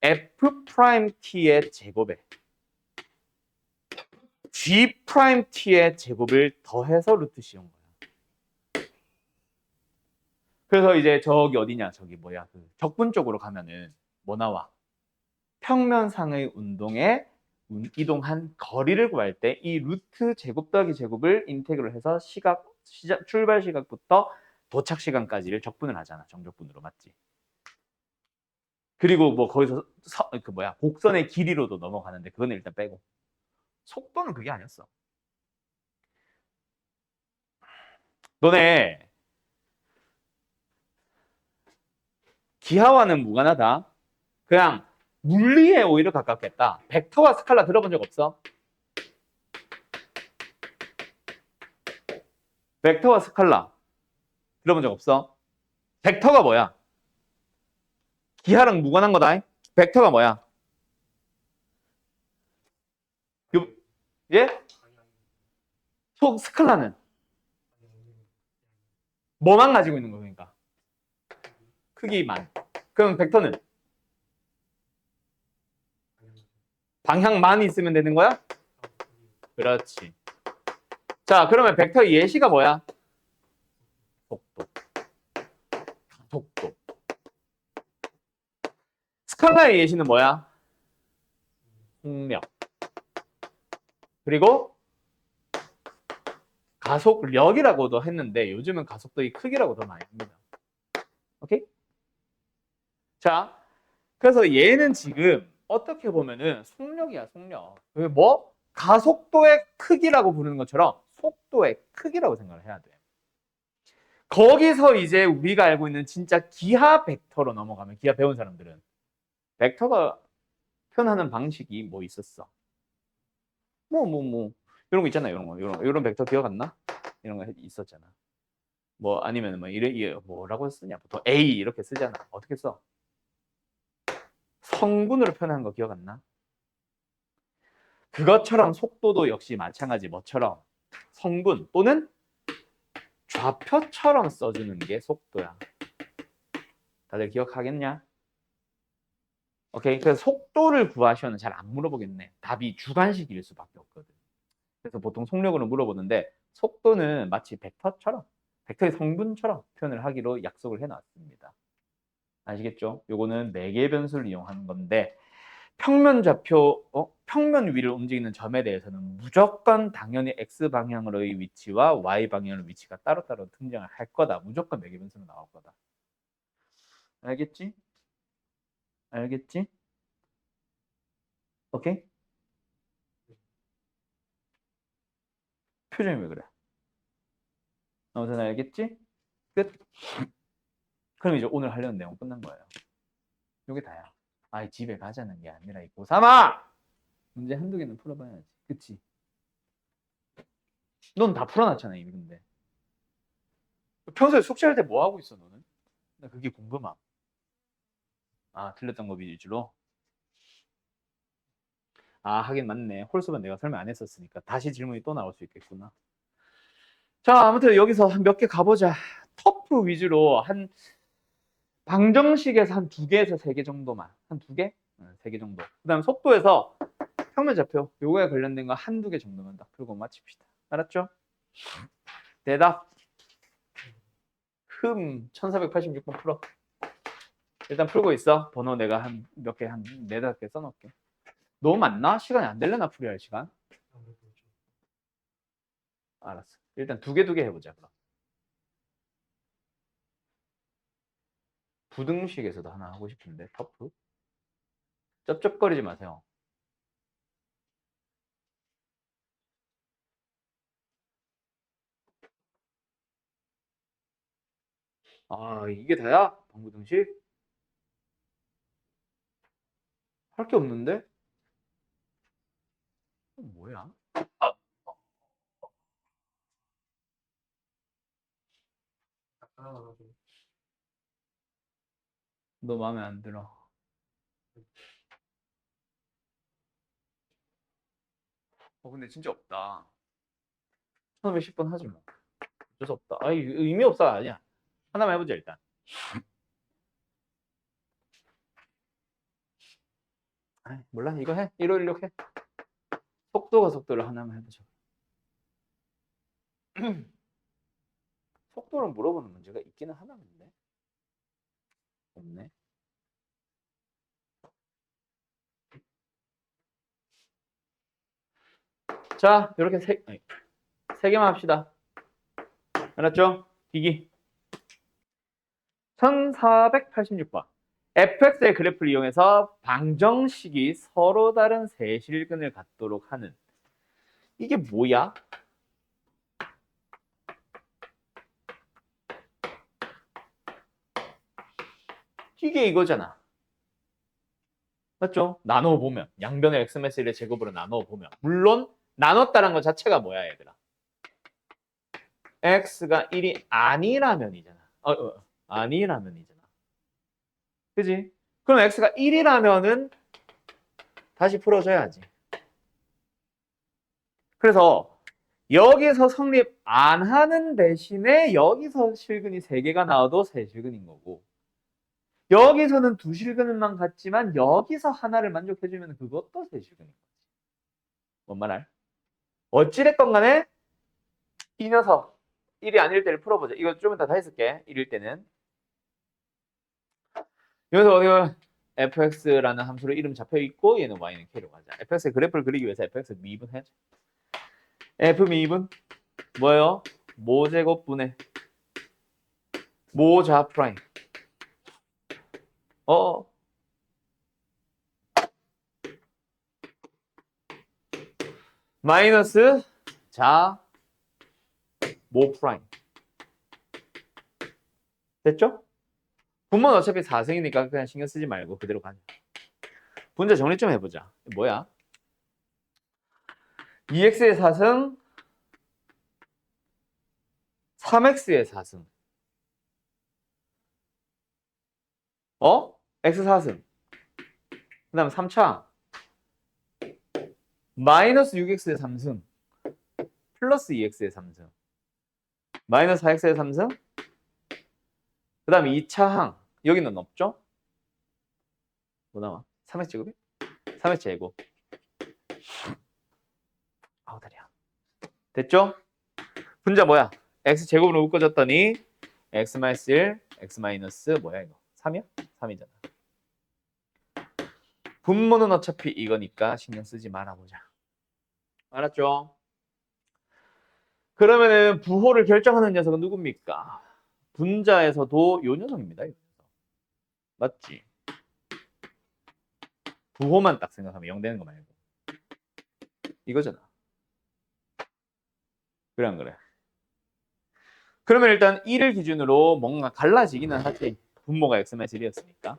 F'T의 제곱에 G'T의 제곱을 더해서 루트 씌운 거야. 그래서 이제 저기 어디냐, 저기 뭐야, 그 적분 쪽으로 가면은 뭐 나와? 평면상의 운동에 이동한 거리를 구할 때 이 루트 제곱 더하기 제곱을 인테그럴 해서 출발 시각부터 도착 시간까지를 적분을 하잖아. 정적분으로. 맞지? 그리고 뭐 거기서 그 뭐야, 곡선의 길이로도 넘어가는데 그거는 일단 빼고. 속도는 그게 아니었어. 너네 기하와는 무관하다. 그냥 물리에 오히려 가깝겠다. 벡터와 스칼라 들어본 적 없어? 벡터와 스칼라 들어본 적 없어? 벡터가 뭐야? 기하랑 무관한 거다. 벡터가 뭐야? 예? 스칼라는 뭐만 가지고 있는 거 그러니까? 크기만. 그럼 벡터는 방향만 있으면 되는 거야? 그렇지. 자, 그러면 벡터의 예시가 뭐야? 속도. 속도. 스칼라의 예시는 뭐야? 속력. 그리고 가속력이라고도 했는데 요즘은 가속도의 크기라고 더 많이 합니다. 오케이? 자, 그래서 얘는 지금 어떻게 보면은 속력이야, 속력. 그 뭐? 가속도의 크기라고 부르는 것처럼 속도의 크기라고 생각을 해야 돼. 거기서 이제 우리가 알고 있는 진짜 기하 벡터로 넘어가면, 기하 배운 사람들은 벡터가 표현하는 방식이 뭐 있었어? 이런 거 있잖아. 이런 벡터 기억 안 나? 이런 거 있었잖아. 뭐 아니면 뭐 뭐라고 쓰냐? 보통 A 이렇게 쓰잖아. 어떻게 써? 성분으로 표현하는 거 기억 안 나? 그것처럼 속도도 역시 마찬가지. 뭐처럼? 성분 또는 좌표처럼 써주는 게 속도야. 다들 기억하겠냐? 오케이. 그래서 속도를 구하시면 잘 안 물어보겠네. 답이 주관식일 수밖에 없거든. 그래서 보통 속력으로 물어보는데 속도는 마치 벡터처럼, 벡터의 성분처럼 표현을 하기로 약속을 해놨습니다. 아시겠죠? 요거는 매개 변수를 이용하는 건데 평면 좌표, 평면 위를 움직이는 점에 대해서는 무조건 당연히 x 방향으로의 위치와 y 방향의 위치가 따로따로 등장을 할 거다. 무조건 매개 변수로 나올 거다. 알겠지? 알겠지? 오케이? 표정이 왜 그래? 아무튼 알겠지? 끝. 그럼 이제 오늘 하려는 내용 끝난 거예요. 요게 다야. 집에 가자는 게 아니라 이 고3아! 문제 한두 개는 풀어봐야지. 그치? 넌 다 풀어놨잖아, 이미 근데. 평소에 숙제할 때 뭐 하고 있어, 너는? 나 그게 궁금함. 틀렸던 거 위주로? 아, 하긴 맞네. 홀수는 내가 설명 안 했었으니까 다시 질문이 또 나올 수 있겠구나. 자, 아무튼 여기서 몇 개 가보자. 터프 위주로 한 방정식에서 한 2개에서 3개 정도만. 한 2개? 3개 정도. 그 다음 속도에서 평면좌표 요거에 관련된 거 한두 개 정도만 딱 풀고 마칩시다. 알았죠? 대답. 1486번 풀어. 일단 풀고 있어. 번호 내가 한 몇 개, 한 4, 5개 써놓을게. 너무 많나? 시간이 안 되려나 풀이할 시간? 알았어. 일단 2개 해보자. 그럼. 부등식에서도 하나 하고 싶은데 터프. 쩝쩝거리지 마세요. 아, 이게 다야? 방부등식? 할 게 없는데? 뭐야? 너 마음에 안 들어. 근데 진짜 없다. 1510번 하지 뭐. 어쩔 수 없다. 아이, 의미 없어. 아니야. 하나만 해보자, 일단. 아이, 몰라. 이거 해. 1516 해. 속도가 속도를 하나만 해보자. 속도를 물어보는 문제가 있기는 하나 본데. 없네. 자, 이렇게 세 개만 합시다. 알았죠? 기기. 1486번. fx의 그래프를 이용해서 방정식이 서로 다른 세실근을 갖도록 하는. 이게 뭐야? 이게 이거잖아. 맞죠? 나눠보면 양변의 x마이너스 1의 제곱으로 나눠보면 물론 나눴다는 것 자체가 뭐야 얘들아? x가 1이 아니라면이잖아. 아니라면이잖아. 그지? 그럼 x가 1이라면은 다시 풀어줘야지. 그래서 여기서 성립 안 하는 대신에 여기서 실근이 3개가 나와도 세실근인 거고 여기서는 2실근만 같지만 여기서 하나를 만족해주면 그것도 세실근인 거지. 뭔 말? 어찌됐건 간에 이 녀석 1이 아닐 때를 풀어보자. 이거 좀 이따 다 했을게. 1일 때는. 여기서 어디가 fx라는 함수로 이름 잡혀있고 얘는 y는 k로 가자. fx의 그래프를 그리기 위해서 fx 미분 해야지. f 미분 뭐예요? 모제곱분의 모자 프라임. 마이너스 자 모 프라임. 됐죠? 분모는 어차피 4승이니까 그냥 신경 쓰지 말고 그대로 가자. 분자 정리 좀 해보자. 뭐야? 2x의 4승 3x의 4승 x 4승 그 다음 3차 마이너스 6x의 3승 플러스 2x의 3승 마이너스 4x의 3승 그 다음 2차 항 여기는 없죠? 뭐 나와? 3x 제곱이? 3x 제곱 아우 다리야. 됐죠? 분자 뭐야? x 제곱으로 묶어졌더니 x 마이너스 1 x 마이너스 뭐야 이거? 3이야? 3이잖아. 분모는 어차피 이거니까 신경 쓰지 말아보자. 알았죠? 그러면은 부호를 결정하는 녀석은 누굽니까? 분자에서도 요 녀석입니다. 이 녀석. 맞지? 부호만 딱 생각하면 0 되는 거 말고 이거잖아. 그래 안 그래? 그러면 일단 1을 기준으로 뭔가 갈라지기는 하지. 분모가 x마이너스 1이었으니까.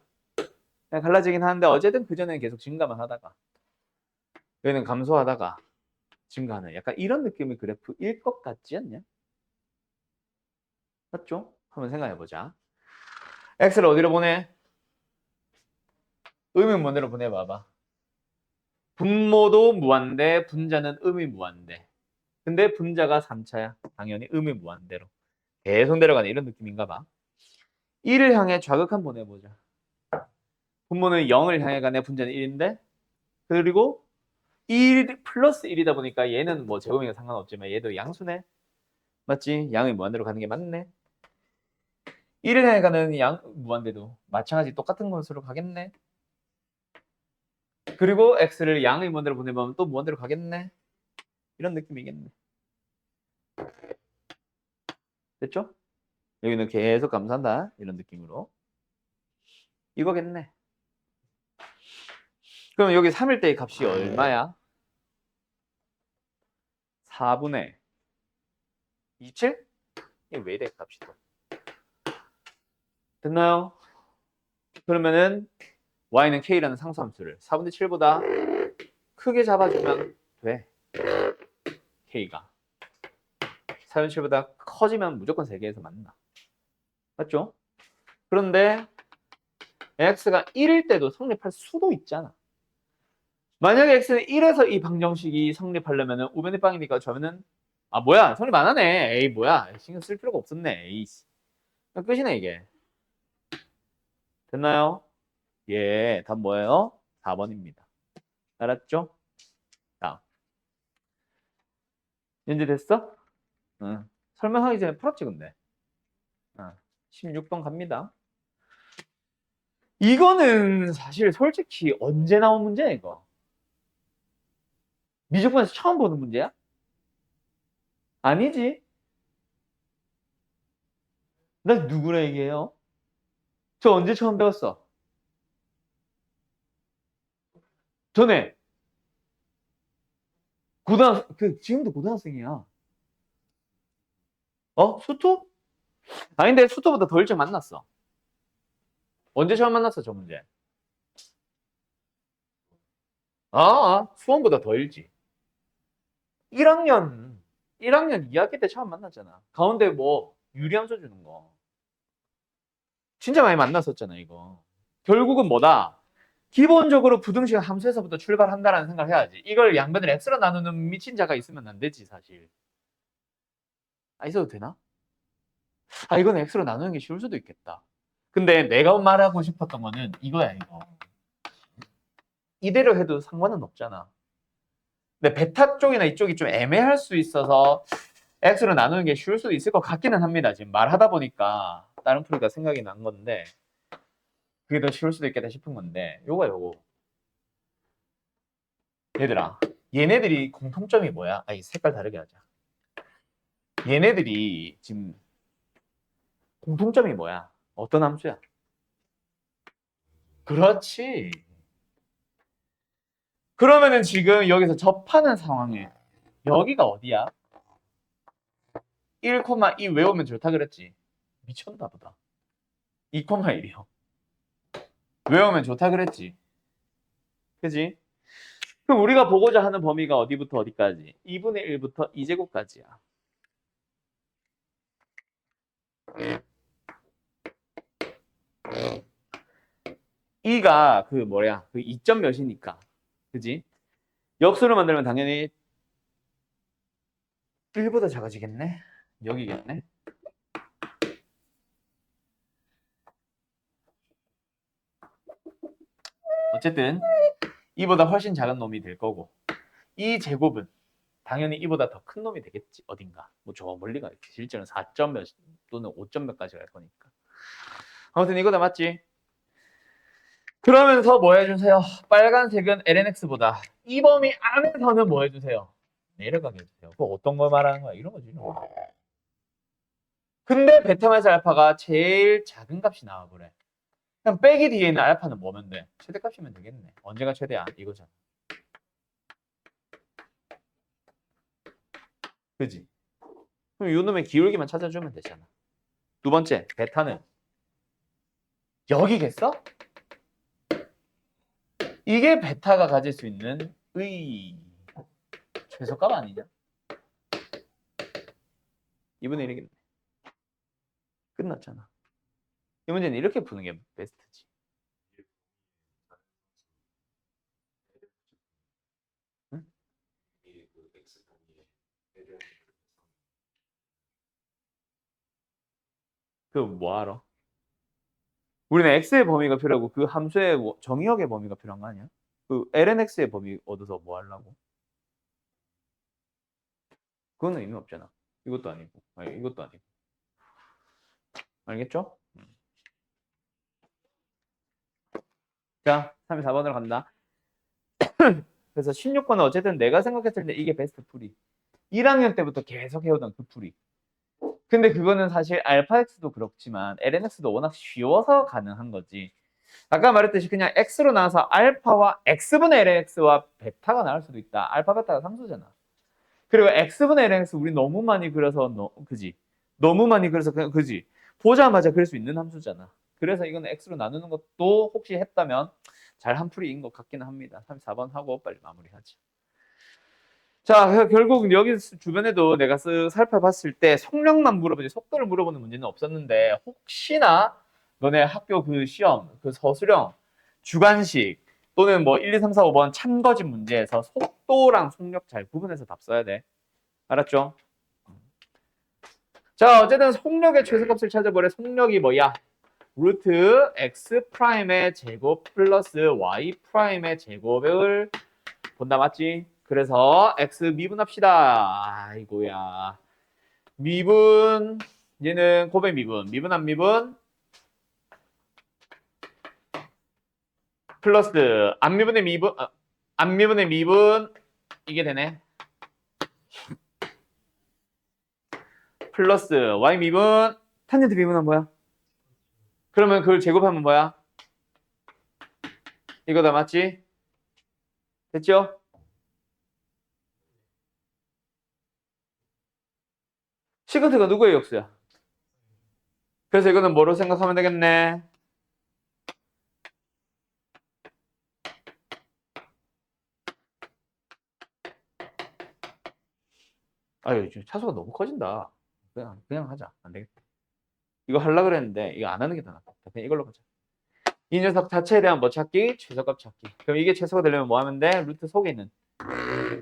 갈라지긴 하는데 어쨌든 그전에는 계속 증가만 하다가 여기는 감소하다가 증가하는 약간 이런 느낌의 그래프일 것 같지 않냐? 맞죠? 한번 생각해보자. x를 어디로 보내? 의문문으로 보내봐봐. 분모도 무한대, 분자는 의미무한대. 근데 분자가 3차야. 당연히 의미무한대로. 계속 내려가는 이런 느낌인가 봐. 1을 향해 좌극 한번 해보자. 분모는 0을 향해 가네, 분자는 1인데. 그리고 1 플러스 1이다 보니까 얘는 뭐 제곱이니까 상관없지만 얘도 양수네. 맞지? 양이 무한대로 가는 게 맞네. 1을 향해 가는 양 무한대도 마찬가지 똑같은 것으로 가겠네. 그리고 x를 양의 무한대로 보내면 또 무한대로 가겠네. 이런 느낌이겠네. 됐죠? 여기는 계속 감산다. 이런 느낌으로. 이거겠네. 그럼 여기 3일 때의 값이 얼마야? 4분의 27? 이게 왜 이래 값이 또. 됐나요? 그러면은 y는 k라는 상수함수를 4분의 7보다 크게 잡아주면 돼. k가 4분의 7보다 커지면 무조건 세개에서 만나. 맞죠? 그런데 x가 1일 때도 성립할 수도 있잖아. 만약에 x는 1에서 이 방정식이 성립하려면 우변의 빵이니까 저면은 아 뭐야 성립 안 하네. 에이 뭐야 신경 쓸 필요가 없었네. 에이씨 끝이네 이게. 됐나요? 예, 답 뭐예요? 4번입니다. 알았죠? 자, 이제 됐어? 응. 설명하기 전에 풀었지 근데. 16번 갑니다. 이거는 사실 솔직히 언제 나온 문제야 이거? 미적분에서 처음 보는 문제야? 아니지. 나 누구라 얘기해요? 저 언제 처음 배웠어? 전에 지금도 고등학생이야. 수토? 아닌데 수토보다 더 일찍 만났어. 언제 처음 만났어 저 문제? 수원보다 더 일찍. 1학년 2학기 때 처음 만났잖아. 가운데 뭐 유리함수 주는 거. 진짜 많이 만났었잖아 이거. 결국은 뭐다? 기본적으로 부등식 함수에서부터 출발한다라는 생각을 해야지. 이걸 양변을 x로 나누는 미친 자가 있으면 안 되지 사실. 있어도 되나? 이건 x로 나누는 게 쉬울 수도 있겠다. 근데 내가 말하고 싶었던 거는 이거야 이거. 이대로 해도 상관은 없잖아. 근데 베타 쪽이나 이쪽이 좀 애매할 수 있어서 x로 나누는 게 쉬울 수도 있을 것 같기는 합니다. 지금 말하다 보니까 다른 풀이가 생각이 난 건데 그게 더 쉬울 수도 있겠다 싶은 건데 요거 얘들아 얘네들이 공통점이 뭐야? 이 색깔 다르게 하자. 얘네들이 지금 공통점이 뭐야? 어떤 함수야? 그렇지. 그러면은 지금 여기서 접하는 상황에 여기가 어디야? 1,2 외우면 좋다 그랬지. 미쳤나 보다. 2,1이요. 외우면 좋다 그랬지. 그지? 그럼 우리가 보고자 하는 범위가 어디부터 어디까지? 2분의 1부터 2제곱까지야. 2가 그 뭐야? 그 2점 몇이니까. 그지? 역수를 만들면 당연히 1보다 작아지겠네? 여기겠네? 어쨌든 2보다 훨씬 작은 놈이 될 거고 이 제곱은 당연히 이보다 더 큰 놈이 되겠지 어딘가 뭐 저 멀리 가겠지 실제는 4점 몇 또는 5점 몇까지 갈 거니까 아무튼 이거 다 맞지? 그러면서 뭐 해주세요? 빨간색은 lnx보다 이 범위 안에서는 뭐 해주세요? 내려가게 해주세요. 그거 어떤 걸 말하는 거야? 이런 거지. 이런 거. 근데 베타 마이너스 알파가 제일 작은 값이 나와버려. 그냥 빼기 뒤에 있는 알파는 뭐면 돼? 최대값이면 되겠네. 언제가 최대야? 이거잖아. 그지? 그럼 요 놈의 기울기만 찾아주면 되잖아. 두 번째, 베타는 여기겠어? 이게 베타가 가질 수 있는 최소값 아니냐? 2분의 1이겠네. 끝났잖아. 이 문제는 이렇게 푸는 게 베스트지. ln 그 뭐하러? 우리는 x의 범위가 필요하고 그 함수의 정의역의 범위가 필요한 거 아니야? 그 lnx의 범위 얻어서 뭐 하려고? 그거는 의미 없잖아. 이것도 아니고, 아니, 이것도 아니고. 알겠죠? 자, 34번으로 간다. 그래서 16번은 어쨌든 내가 생각했을 때 이게 베스트 풀이. 1학년 때부터 계속 해오던 그 풀이. 근데 그거는 사실 알파 x도 그렇지만 lnx도 워낙 쉬워서 가능한 거지. 아까 말했듯이 그냥 x로 나와서 알파와 x분의 lnx와 베타가 나올 수도 있다. 알파 베타가 상수잖아. 그리고 x분의 lnx 우리 너무 많이 그려서 그지? 너무 많이 그려서 그지? 보자마자 그릴 수 있는 함수잖아. 그래서 이건 x로 나누는 것도 혹시 했다면 잘 한 풀이인 것 같기는 합니다. 34번 하고 빨리 마무리하지. 자, 결국 여기 주변에도 내가 살펴봤을 때 속력만 물어보지 속도를 물어보는 문제는 없었는데 혹시나 너네 학교 그 시험, 그 서술형, 주관식 또는 뭐 1, 2, 3, 4, 5번 참거짓 문제에서 속도랑 속력 잘 구분해서 답 써야 돼. 알았죠? 자, 어쨌든 속력의 최소값을 찾아보래. 속력이 뭐야? 루트 x 프라임의 제곱 플러스 y 프라임의 제곱을 본다, 맞지? 그래서 x 미분합시다. 아이고야. 미분, 얘는 고백 미분. 미분 안 미분? 플러스 안 미분의 미분, 안 미분의 미분, 이게 되네. 플러스 y 미분, 탄젠트 미분은 뭐야? 그러면 그걸 제곱하면 뭐야? 이거다, 맞지? 됐죠? 시컨트가 누구의 역수야? 그래서 이거는 뭐로 생각하면 되겠네? 아유, 지금 차수가 너무 커진다. 그냥 하자. 안 되겠다. 이거 하려고 그랬는데 이거 안 하는 게 더 낫다. 그냥 이걸로 가자. 이 녀석 자체에 대한 뭐 찾기? 최소값 찾기. 그럼 이게 최소가 되려면 뭐 하면 돼? 루트 속에 있는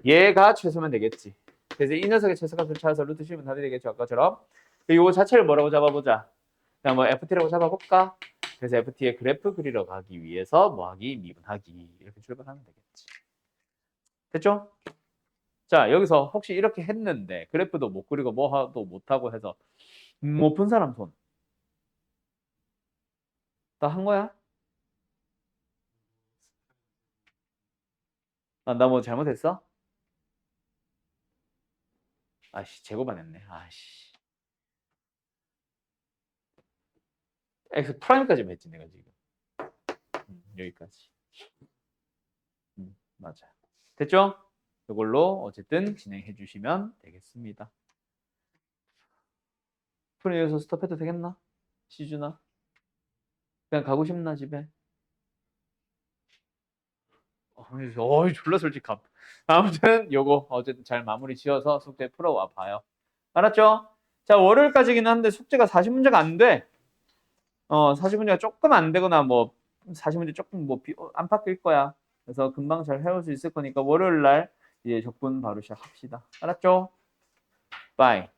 얘가 최소면 되겠지. 그래서 이 녀석의 최소값을 찾아서 루트 씌우면 답이 되겠죠. 아까처럼. 이거 자체를 뭐라고 잡아보자. 그냥 뭐 ft라고 잡아볼까? 그래서 ft의 그래프 그리러 가기 위해서 뭐하기? 미분하기. 이렇게 출발하면 되겠지. 됐죠? 자, 여기서 혹시 이렇게 했는데 그래프도 못 그리고 뭐도 못하고 해서 못 푼 사람 손. 다 한 거야? 나 뭐 잘못했어? 아씨, 제곱 안 했네. 아씨. x 프라임까지만 했지, 내가 지금. 여기까지. 맞아. 됐죠? 이걸로 어쨌든 진행해 주시면 되겠습니다. 프로 여기서 스톱해도 되겠나? 시준아? 그냥 가고 싶나, 집에? 어이, 졸라 솔직함. 아무튼 요거 어쨌든 잘 마무리 지어서 숙제 풀어와 봐요. 알았죠? 자, 월요일까지긴 한데 숙제가 40문제가 안 돼. 40문제가 조금 안 되거나 뭐 40문제 조금 뭐 안 바뀔 거야. 그래서 금방 잘 해올 수 있을 거니까 월요일 날 이제 적분 바로 시작합시다. 알았죠? 바이.